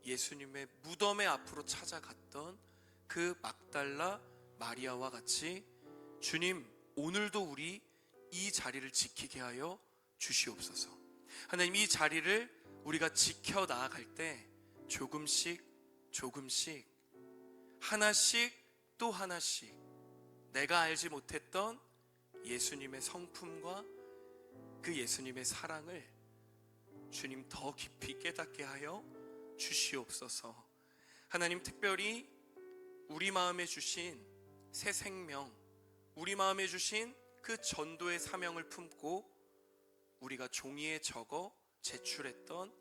예수님의 무덤의 앞으로 찾아갔던 그 막달라 마리아와 같이 주님, 오늘도 우리 이 자리를 지키게 하여 주시옵소서. 하나님, 이 자리를 우리가 지켜 나아갈 때 조금씩 하나씩 또 하나씩 내가 알지 못했던 예수님의 성품과 그 예수님의 사랑을 주님 더 깊이 깨닫게 하여 주시옵소서. 하나님, 특별히 우리 마음에 주신 새 생명, 우리 마음에 주신 그 전도의 사명을 품고 우리가 종이에 적어 제출했던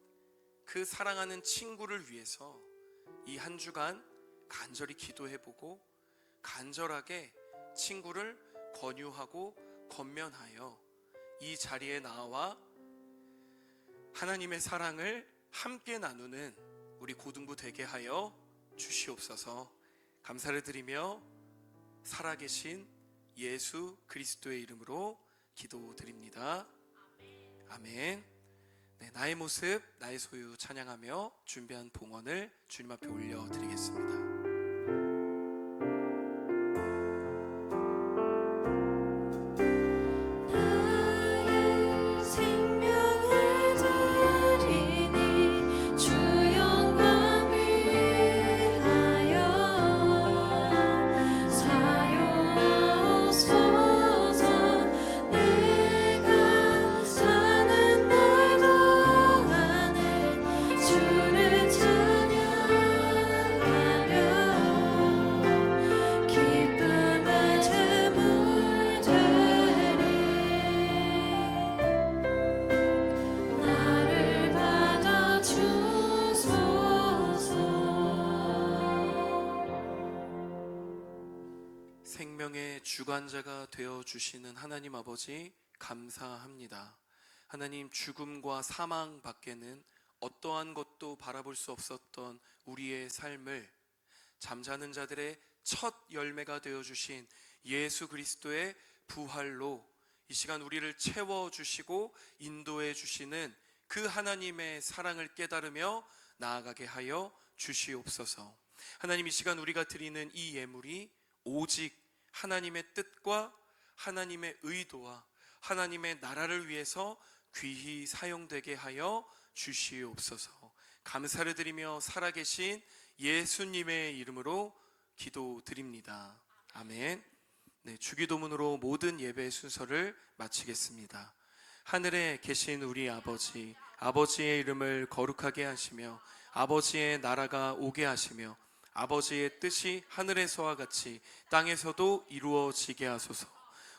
그 사랑하는 친구를 위해서 이 한 주간 간절히 기도해보고 간절하게 친구를 권유하고 권면하여 이 자리에 나와 하나님의 사랑을 함께 나누는 우리 고등부 되게 하여 주시옵소서. 감사를 드리며 살아계신 예수 그리스도의 이름으로 기도드립니다. 아멘. 네, 나의 모습, 나의 소유 찬양하며 준비한 봉헌을 주님 앞에 올려드리겠습니다. 생명의 주관자가 되어 주시는 하나님 아버지 감사합니다. 하나님, 죽음과 사망 밖에는 어떠한 것도 바라볼 수 없었던 우리의 삶을 잠자는 자들의 첫 열매가 되어 주신 예수 그리스도의 부활로 이 시간 우리를 채워 주시고 인도해 주시는 그 하나님의 사랑을 깨달으며 나아가게 하여 주시옵소서. 하나님, 이 시간 우리가 드리는 이 예물이 오직 하나님의 뜻과 하나님의 의도와 하나님의 나라를 위해서 귀히 사용되게 하여 주시옵소서. 감사를 드리며 살아계신 예수님의 이름으로 기도드립니다. 아멘. 네, 주기도문으로 모든 예배 순서를 마치겠습니다. 하늘에 계신 우리 아버지, 아버지의 이름을 거룩하게 하시며 아버지의 나라가 오게 하시며 아버지의 뜻이 하늘에서와 같이 땅에서도 이루어지게 하소서.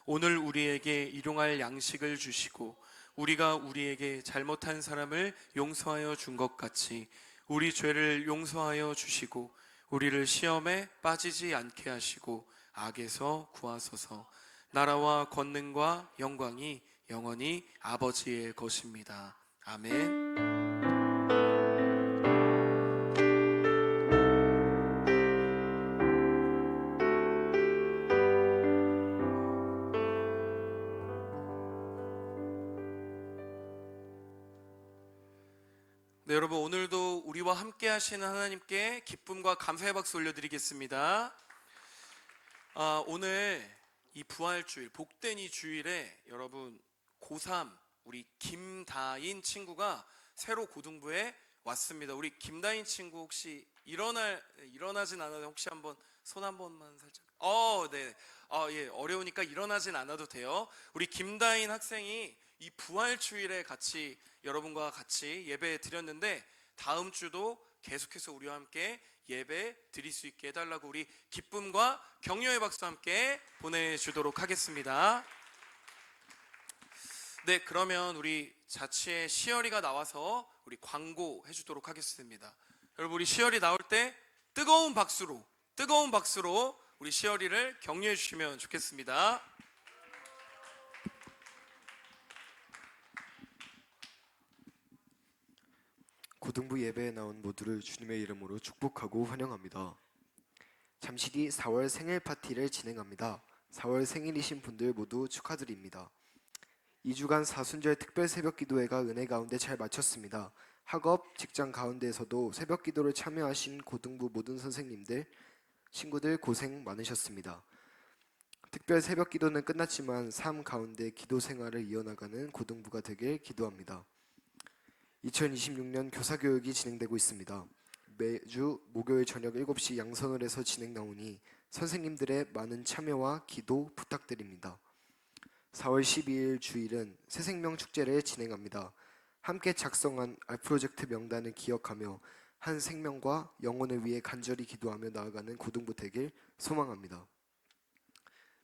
오늘 우리에게 일용할 양식을 주시고 우리가 우리에게 잘못한 사람을 용서하여 준 것 같이 우리 죄를 용서하여 주시고 우리를 시험에 빠지지 않게 하시고 악에서 구하소서. 나라와 권능과 영광이 영원히 아버지의 것입니다. 아멘. 네, 여러분, 오늘도 우리와 함께 하시는 하나님께 기쁨과 감사의 박수 올려드리겠습니다. 오늘 이 부활주일, 복된 이 주일에 여러분 고3 우리 김다인 친구가 새로 고등부에 왔습니다. 우리 김다인 친구 혹시 일어나진 않아도 혹시 한번 손 한 번만 살짝. 네. 예, 어려우니까 일어나진 않아도 돼요. 우리 김다인 학생이 이 부활주일에 같이 여러분과 같이 예배 드렸는데 다음 주도 계속해서 우리와 함께 예배 드릴 수 있게 해달라고 우리 기쁨과 격려의 박수 함께 보내주도록 하겠습니다. 네, 그러면 우리 자치의 시열이가 나와서 우리 광고 해주도록 하겠습니다. 여러분, 우리 시열이 나올 때 뜨거운 박수로 우리 시열이를 격려해 주시면 좋겠습니다. 고등부 예배에 나온 모두를 주님의 이름으로 축복하고 환영합니다. 잠시 뒤 4월 생일 파티를 진행합니다. 4월 생일이신 분들 모두 축하드립니다. 2주간 사순절 특별 새벽 기도회가 은혜 가운데 잘 마쳤습니다. 학업, 직장 가운데에서도 새벽 기도를 참여하신 고등부 모든 선생님들, 친구들 고생 많으셨습니다. 특별 새벽 기도는 끝났지만 삶 가운데 기도 생활을 이어나가는 고등부가 되길 기도합니다. 2026년 교사교육이 진행되고 있습니다. 매주 목요일 저녁 7시 양선을 해서 진행 나오니 선생님들의 많은 참여와 기도 부탁드립니다. 4월 12일 주일은 새생명 축제를 진행합니다. 함께 작성한 알프로젝트 명단을 기억하며 한 생명과 영혼을 위해 간절히 기도하며 나아가는 고등부 되길 소망합니다.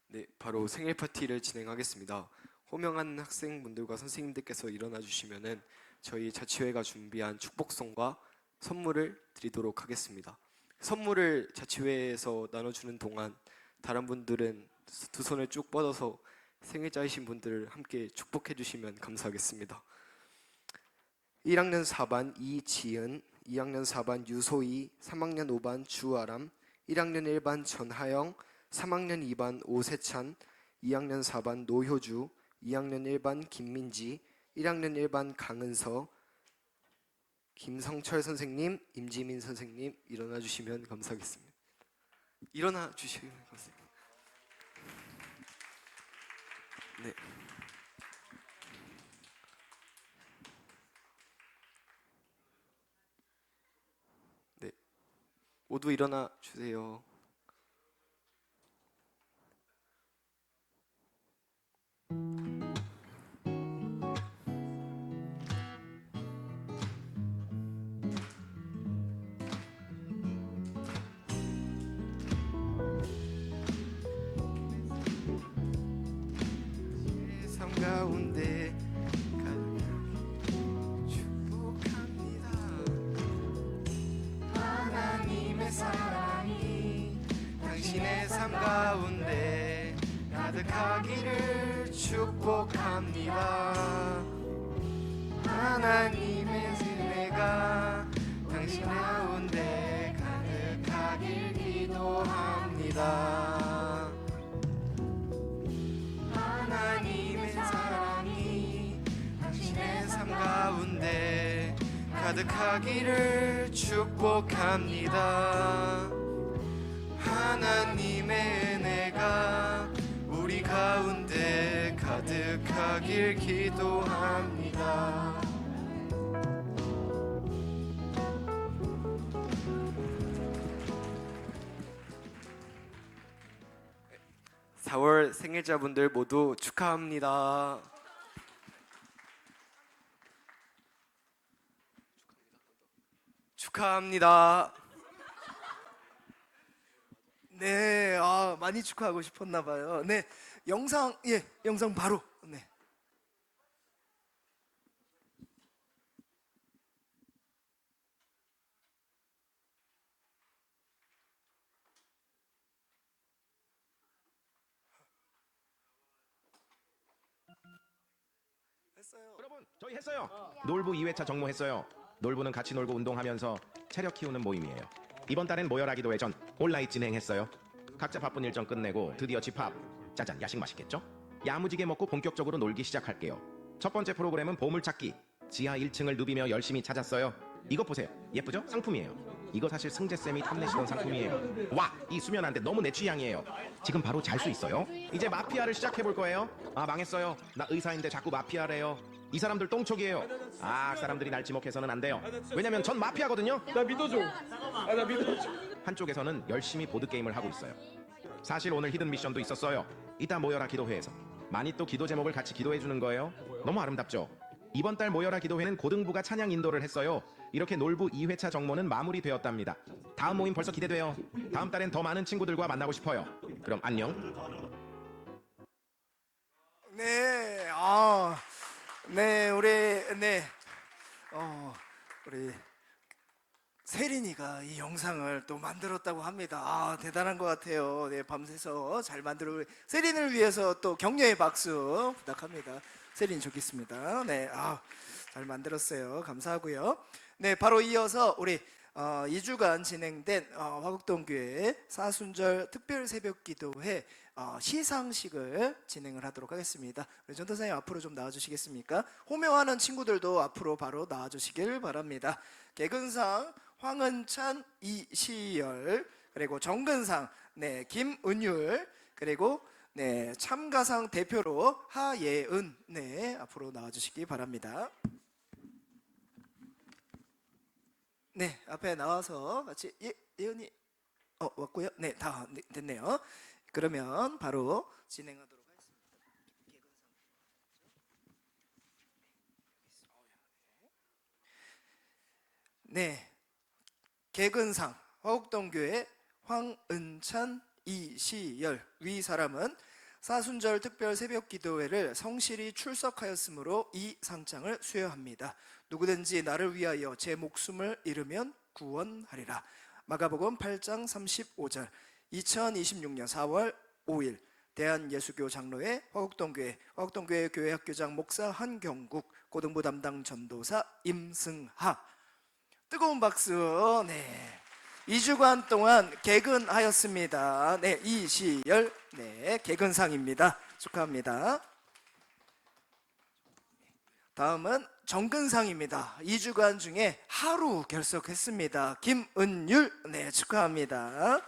네, 바로 생일 파티를 진행하겠습니다. 호명한 학생분들과 선생님들께서 일어나 주시면은 저희 자치회가 준비한 축복송과 선물을 드리도록 하겠습니다. 선물을 자치회에서 나눠주는 동안 다른 분들은 두 손을 쭉 뻗어서 생일자이신 분들을 함께 축복해 주시면 감사하겠습니다. 1학년 4반 이지은, 2학년 4반 유소희, 3학년 5반 주아람, 1학년 1반 전하영, 3학년 2반 오세찬, 2학년 4반 노효주, 2학년 1반 김민지, 1학년 1반 강은서, 김성철 선생님, 임지민 선생님 일어나 주시면 감사하겠습니다. 일어나 주시면 감사합니다. 네. 네. 모두 일어나 주세요. 삶 가운데 축복합니다. 하나님의 사랑이 당신의 삶 가운데 가득하기를 축복합니다. 하나님의 은혜가 당신 가운데 가득하길 기도합니다. 하나님의 사랑이 당신의 삶 가운데 가득하기를 축복합니다. 하나님의 은혜가 우리 가운데 가득하길 기도합니다. 4월 생일자분들 모두 축하합니다. 축하합니다. 네, 많이 축하하고 싶었나 봐요. 네, 영상 바로. 네. 여러분 저희 했어요. 놀부 2회차 정모했어요. 놀부는 같이 놀고 운동하면서 체력 키우는 모임이에요. 이번 달엔 모여라 기도회 전 온라인 진행했어요. 각자 바쁜 일정 끝내고 드디어 집합. 짜잔, 야식 맛있겠죠? 야무지게 먹고 본격적으로 놀기 시작할게요. 첫 번째 프로그램은 보물찾기. 지하 1층을 누비며 열심히 찾았어요. 이것 보세요. 예쁘죠? 상품이에요. 이거 사실 승재쌤이 탐내시던 상품이에요. 와, 이 수면 안대 너무 내 취향이에요. 지금 바로 잘 수 있어요. 이제 마피아를 시작해볼 거예요. 아, 망했어요. 나 의사인데 자꾸 마피아래요. 이 사람들 똥촉이에요. 아, 사람들이 날 지목해서는 안 돼요. 왜냐면 전 마피아거든요. 나 믿어줘. 나 믿어줘. 한쪽에서는 열심히 보드게임을 하고 있어요. 사실 오늘 히든 미션도 있었어요. 이따 모여라 기도회에서 많이 또 기도 제목을 같이 기도해 주는 거예요. 너무 아름답죠? 이번 달 모여라 기도회는 고등부가 찬양 인도를 했어요. 이렇게 놀부 2회차 정모는 마무리되었답니다. 다음 모임 벌써 기대돼요. 다음 달엔 더 많은 친구들과 만나고 싶어요. 그럼 안녕. 네, 우리 세린이가 이 영상을 또 만들었다고 합니다. 대단한 것 같아요. 네, 밤새서 잘 만들어. 세린을 위해서 또 격려의 박수 부탁합니다. 세린 좋겠습니다. 네, 잘 만들었어요. 감사하고요. 네, 바로 이어서 우리 2주간 진행된 화곡동교회 사순절 특별 새벽 기도회 시상식을 진행을 하도록 하겠습니다. 우리 전도사님 앞으로 좀 나와주시겠습니까? 호명하는 친구들도 앞으로 바로 나와주시길 바랍니다. 개근상 황은찬, 이시열, 그리고 정근상 김은율, 그리고 참가상 대표로 하예은 앞으로 나와주시기 바랍니다. 네, 앞에 나와서 같이 예은이 왔고요. 네, 다 됐네요. 그러면 바로 진행하도록 하겠습니다. 네, 개근상 화곡동교회 황은찬, 이시열 위 사람은 사순절 특별 새벽 기도회를 성실히 출석하였으므로 이 상장을 수여합니다. 누구든지 나를 위하여 제 목숨을 잃으면 구원하리라. 마가복음 8장 35절. 2026년 4월 5일 대한예수교 장로회 화곡동교회 교회학교장 목사 한경국, 고등부 담당 전도사 임승하. 뜨거운 박수. 네. 2주간 동안 개근하였습니다. 네, 이시열 개근상입니다. 축하합니다. 다음은 정근상입니다. 2주간 중에 하루 결석했습니다. 김은율, 네, 축하합니다.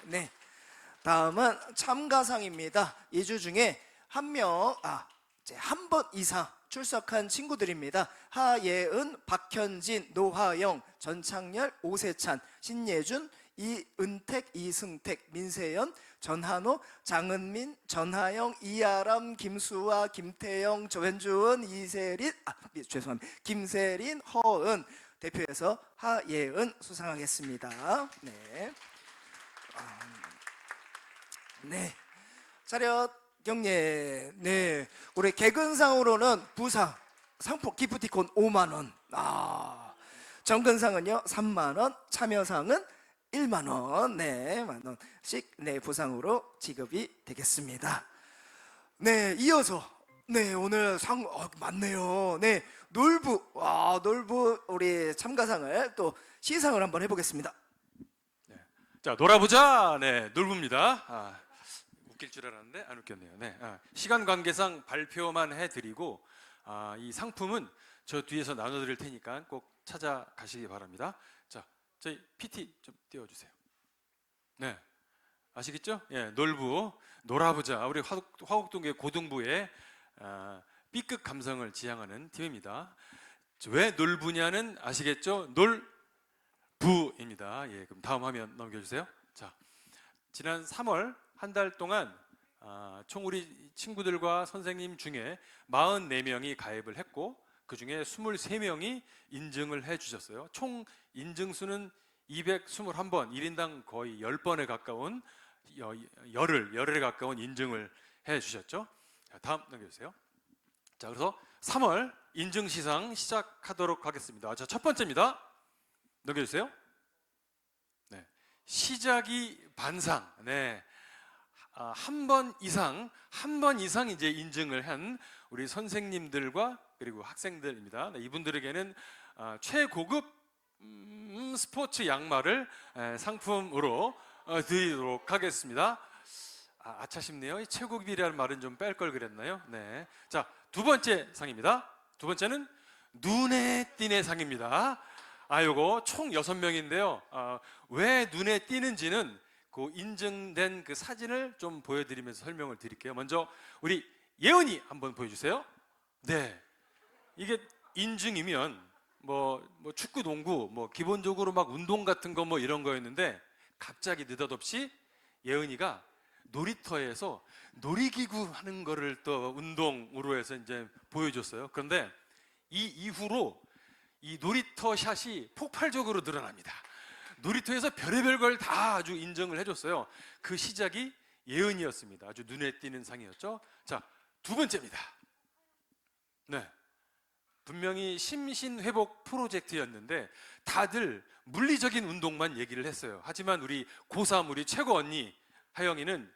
네, 다음은 참가상입니다. 2주 중에 한 번 이상 출석한 친구들입니다. 하예은, 박현진, 노하영, 전창열, 오세찬, 신예준, 이은택, 이승택, 민세연, 전한호, 장은민, 전하영, 이아람, 김수아, 김태영, 조현주은, 이세린, 죄송합니다. 김세린, 허은 대표해서 하예은 수상하겠습니다. 네. 네. 차렷 경례. 네. 우리 개근상으로는 부상 상품 기프티콘 5만 원. 정근상은요 3만 원, 참여상은 1만 원, 네, 만 원씩 네 부상으로 지급이 되겠습니다. 네, 이어서 네 오늘 상 많네요. 네, 놀부 놀부 우리 참가상을 또 시상을 한번 해보겠습니다. 자, 놀아보자. 네, 놀부입니다. 웃길 줄 알았는데 안 웃겼네요. 네, 시간 관계상 발표만 해드리고 이 상품은 저 뒤에서 나눠드릴 테니까 꼭 찾아가시기 바랍니다. 자, 저희 PT 좀 띄워주세요. 네, 아시겠죠? 예, 놀부 놀아보자. 우리 화곡동계 고등부의 B급 감성을 지향하는 팀입니다. 왜 놀부냐는 아시겠죠? 놀부입니다. 예, 그럼 다음 화면 넘겨주세요. 자, 지난 3월 한 달 동안 총 우리 친구들과 선생님 중에 44명이 가입을 했고 그 중에 23명이 인증을 해주셨어요. 총 인증수는 221번, 1인당 거의 10번에 가까운 열흘에 가까운 인증을 해주셨죠. 자, 다음 넘겨주세요. 자, 그래서 3월 인증 시상 시작하도록 하겠습니다. 자, 첫 번째입니다. 넘겨주세요. 네, 시작이 반상. 네, 한 번 이상 이제 인증을 한 우리 선생님들과 그리고 학생들입니다. 네, 이분들에게는 최고급 스포츠 양말을 상품으로 드리도록 하겠습니다. 아차 싶네요. 이 최고급이라는 말은 좀 뺄 걸 그랬나요? 네. 자, 두 번째 상입니다. 두 번째는 눈에 띄는 상입니다. 요거 총 6명인데요. 왜 눈에 띄는지는 그 인증된 그 사진을 좀 보여드리면서 설명을 드릴게요. 먼저 우리 예은이 한번 보여주세요. 네, 이게 인증이면 뭐 축구, 농구, 뭐 기본적으로 막 운동 같은 거 뭐 이런 거였는데 갑자기 느닷없이 예은이가 놀이터에서 놀이기구 하는 거를 또 운동으로 해서 이제 보여줬어요. 그런데 이 이후로 이 놀이터 샷이 폭발적으로 늘어납니다. 놀이터에서 별의별 걸 다 아주 인정을 해줬어요. 그 시작이 예은이었습니다. 아주 눈에 띄는 상이었죠. 자, 두 번째입니다. 네, 분명히 심신회복 프로젝트였는데 다들 물리적인 운동만 얘기를 했어요. 하지만 우리 고3 우리 최고 언니 하영이는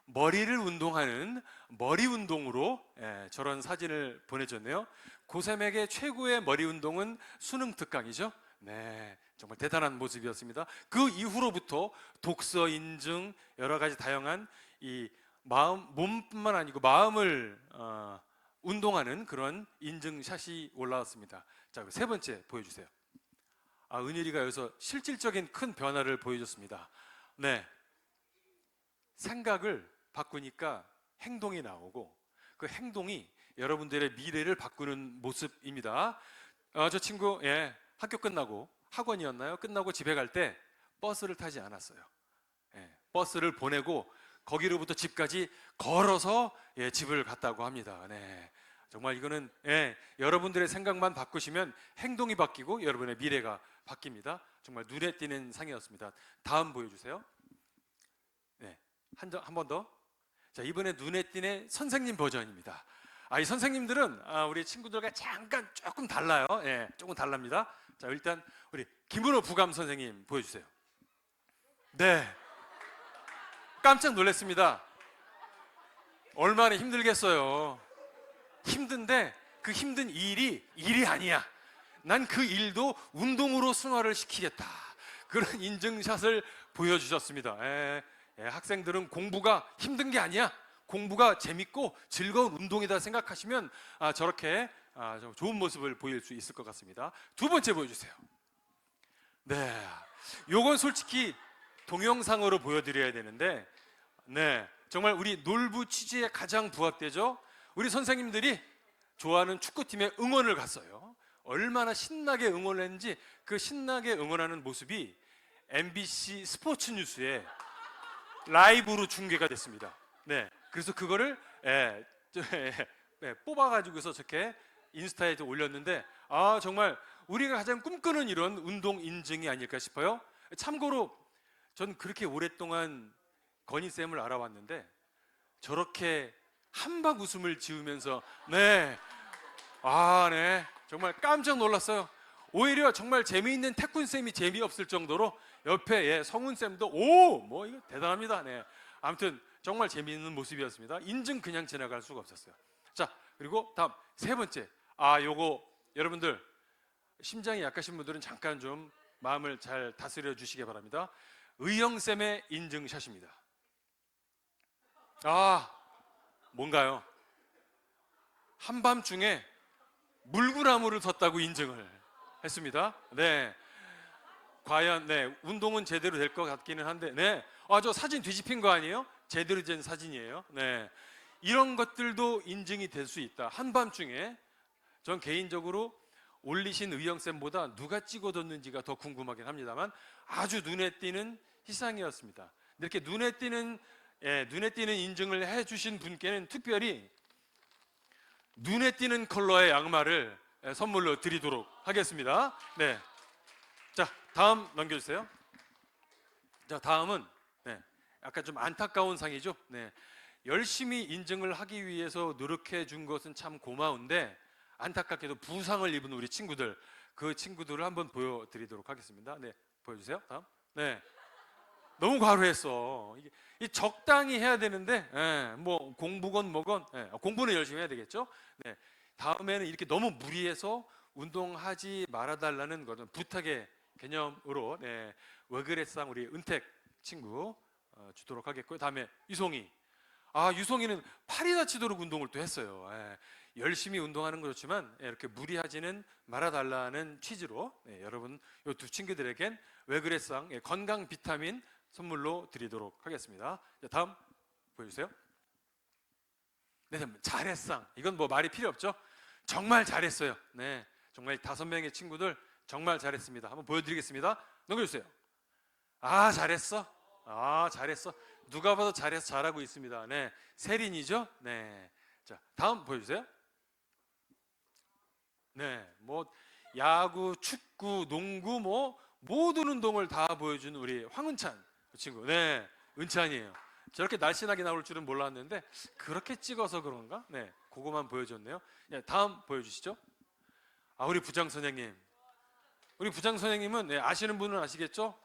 머리를 운동하는 머리 운동으로 저런 사진을 보내줬네요. 고3에게 최고의 머리 운동은 수능 특강이죠. 네, 정말 대단한 모습이었습니다. 그 이후로부터 독서 인증, 여러 가지 다양한 이 몸뿐만 아니고 마음을 운동하는 그런 인증샷이 올라왔습니다. 자, 세 번째 보여주세요. 은율이가 여기서 실질적인 큰 변화를 보여줬습니다. 네, 생각을 바꾸니까 행동이 나오고 그 행동이 여러분들의 미래를 바꾸는 모습입니다. 저 친구 학교 끝나고 학원이었나요? 끝나고 집에 갈 때 버스를 타지 않았어요. 버스를 보내고 거기로부터 집까지 걸어서 집을 갔다고 합니다. 네, 정말 이거는 여러분들의 생각만 바꾸시면 행동이 바뀌고 여러분의 미래가 바뀝니다. 정말 눈에 띄는 상이었습니다. 다음 보여주세요. 네, 한 번 더. 자, 이번에 눈에 띄는 선생님 버전입니다. 이 선생님들은 우리 친구들과 잠깐 조금 달라요. 조금 달랍니다. 자, 일단 우리 김은호 부감 선생님 보여주세요. 네, 깜짝 놀랐습니다. 얼마나 힘들겠어요. 힘든데 그 힘든 일이 아니야. 난 그 일도 운동으로 승화를 시키겠다. 그런 인증샷을 보여주셨습니다. 학생들은 공부가 힘든 게 아니야. 공부가 재밌고 즐거운 운동이다 생각하시면 저렇게 좀 좋은 모습을 보일 수 있을 것 같습니다. 두 번째 보여주세요. 네, 요건 솔직히 동영상으로 보여드려야 되는데, 네, 정말 우리 놀부 취지에 가장 부합되죠. 우리 선생님들이 좋아하는 축구팀에 응원을 갔어요. 얼마나 신나게 응원을 했는지 그 신나게 응원하는 모습이 MBC 스포츠 뉴스에 라이브로 중계가 됐습니다. 네, 그래서 그거를 뽑아가지고서 저렇게 인스타에 좀 올렸는데, 정말 우리가 가장 꿈꾸는 이런 운동 인증이 아닐까 싶어요. 참고로 전 그렇게 오랫동안 건희 쌤을 알아왔는데 저렇게 한박 웃음을 지으면서 네, 정말 깜짝 놀랐어요. 오히려 정말 재미있는 태군 쌤이 재미없을 정도로 옆에 성훈 쌤도 뭐 이거 대단합니다. 네, 아무튼 정말 재미있는 모습이었습니다. 인증 그냥 지나갈 수가 없었어요. 자, 그리고 다음 세 번째. 요거 여러분들 심장이 약하신 분들은 잠깐 좀 마음을 잘 다스려 주시기 바랍니다. 의영 쌤의 인증샷입니다. 뭔가요? 한밤중에 물구나무를 섰다고 인증을 했습니다. 네, 과연 운동은 제대로 될 것 같기는 한데, 네, 저 사진 뒤집힌 거 아니에요? 제대로 된 사진이에요. 네, 이런 것들도 인증이 될 수 있다. 한밤중에 전 개인적으로 올리신 의영쌤보다 누가 찍어뒀는지가 더 궁금하긴 합니다만 아주 눈에 띄는 희상이었습니다. 이렇게 눈에 띄는 인증을 해주신 분께는 특별히 눈에 띄는 컬러의 양말을 선물로 드리도록 하겠습니다. 네, 자, 다음 넘겨주세요. 자, 다음은 약간 좀 안타까운 상이죠. 네, 열심히 인증을 하기 위해서 노력해 준 것은 참 고마운데 안타깝게도 부상을 입은 우리 친구들, 그 친구들을 한번 보여드리도록 하겠습니다. 네, 보여주세요. 다음. 네, 너무 과로했어. 이 적당히 해야 되는데, 뭐 공부건 뭐건, 공부는 열심히 해야 되겠죠. 네, 다음에는 이렇게 너무 무리해서 운동하지 말아달라는 것은 부탁의 개념으로 왜 그랬상 우리 은택 친구 주도록 하겠고요. 다음에 유송이. 유송이는 팔이 다치도록 운동을 또 했어요. 열심히 운동하는 건 좋지만 이렇게 무리하지는 말아달라는 취지로 여러분 이 두 친구들에겐 왜 그랬상 건강 비타민 선물로 드리도록 하겠습니다. 자, 다음 보여주세요. 네, 잘했상. 이건 뭐 말이 필요 없죠. 정말 잘했어요. 네, 정말 5명의 친구들 정말 잘했습니다. 한번 보여드리겠습니다. 넘겨주세요. 잘했어. 잘했어. 누가 봐도 잘해서 잘하고 있습니다. 네, 세린이죠. 네, 자, 다음 보여주세요. 네, 뭐 야구, 축구, 농구 뭐 모든 운동을 다 보여준 우리 황은찬 그 친구. 네, 은찬이에요. 저렇게 날씬하게 나올 줄은 몰랐는데 그렇게 찍어서 그런가? 네, 그거만 보여줬네요. 네, 다음 보여주시죠. 우리 부장 선생님. 우리 부장 선생님은 아시는 분은 아시겠죠?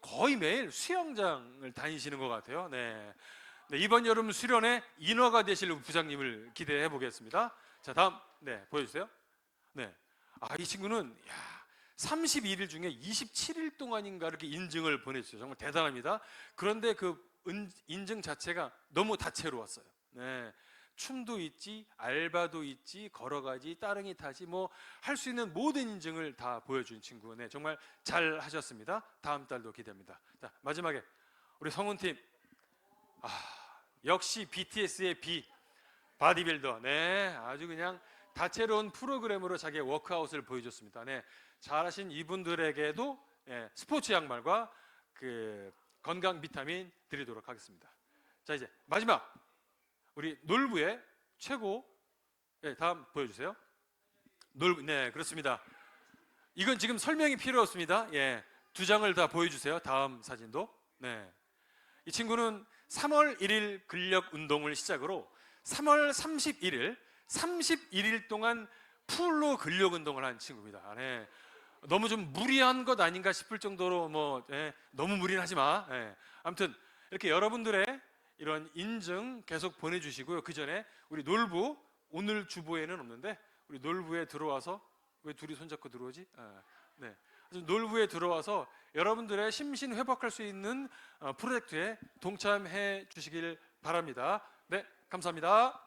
거의 매일 수영장을 다니시는 것 같아요. 네, 이번 여름 수련회 인허가 되실 부장님을 기대해 보겠습니다. 자, 다음 보여주세요. 네, 이 친구는 32일 중에 27일 동안인가 이렇게 인증을 보내주셨어요. 정말 대단합니다. 그런데 그 인증 자체가 너무 다채로웠어요. 네, 춤도 있지, 알바도 있지, 걸어가지, 따릉이 타지, 뭐 할 수 있는 모든 인증을 다 보여준 친구. 네, 정말 잘 하셨습니다. 다음 달도 기대합니다. 자, 마지막에 우리 성훈팀. 역시 BTS의 B 바디빌더. 네, 아주 그냥 다채로운 프로그램으로 자기의 워크아웃을 보여줬습니다. 네, 잘하신 이분들에게도 스포츠 양말과 그 건강 비타민 드리도록 하겠습니다. 자, 이제 마지막 우리 놀부의 최고. 다음 보여주세요. 네, 그렇습니다. 이건 지금 설명이 필요 없습니다. 두 장을 다 보여주세요. 다음 사진도. 네, 이 친구는 3월 1일 근력 운동을 시작으로 3월 31일 동안 풀로 근력 운동을 한 친구입니다. 네, 너무 좀 무리한 것 아닌가 싶을 정도로 너무 무리는 하지 마. 아무튼 이렇게 여러분들의 이런 인증 계속 보내주시고요. 그 전에 우리 놀부, 오늘 주보에는 없는데 우리 놀부에 들어와서 왜 둘이 손잡고 들어오지? 네, 놀부에 들어와서 여러분들의 심신 회복할 수 있는 프로젝트에 동참해 주시길 바랍니다. 네, 감사합니다.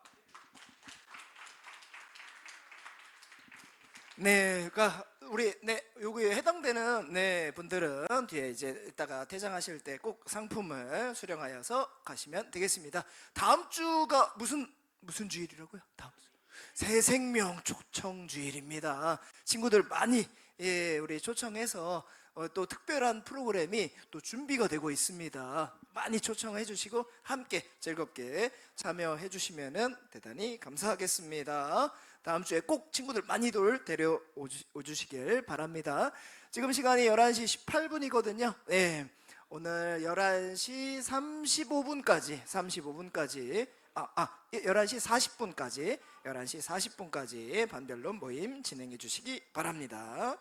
네, 그러니까 우리 여기에 해당되는 분들은 뒤에 이제 이따가 퇴장하실 때 꼭 상품을 수령하여서 가시면 되겠습니다. 다음 주가 무슨 주일이라고요? 다음 주 새생명 초청 주일입니다. 친구들 많이 우리 초청해서 또 특별한 프로그램이 또 준비가 되고 있습니다. 많이 초청해 주시고 함께 즐겁게 참여해 주시면은 대단히 감사하겠습니다. 다음 주에 꼭 친구들 많이들 데려오시길 바랍니다. 지금 시간이 11시 18분이거든요. 네, 오늘 11시 35분까지 11시 40분까지 반별론 모임 진행해 주시기 바랍니다.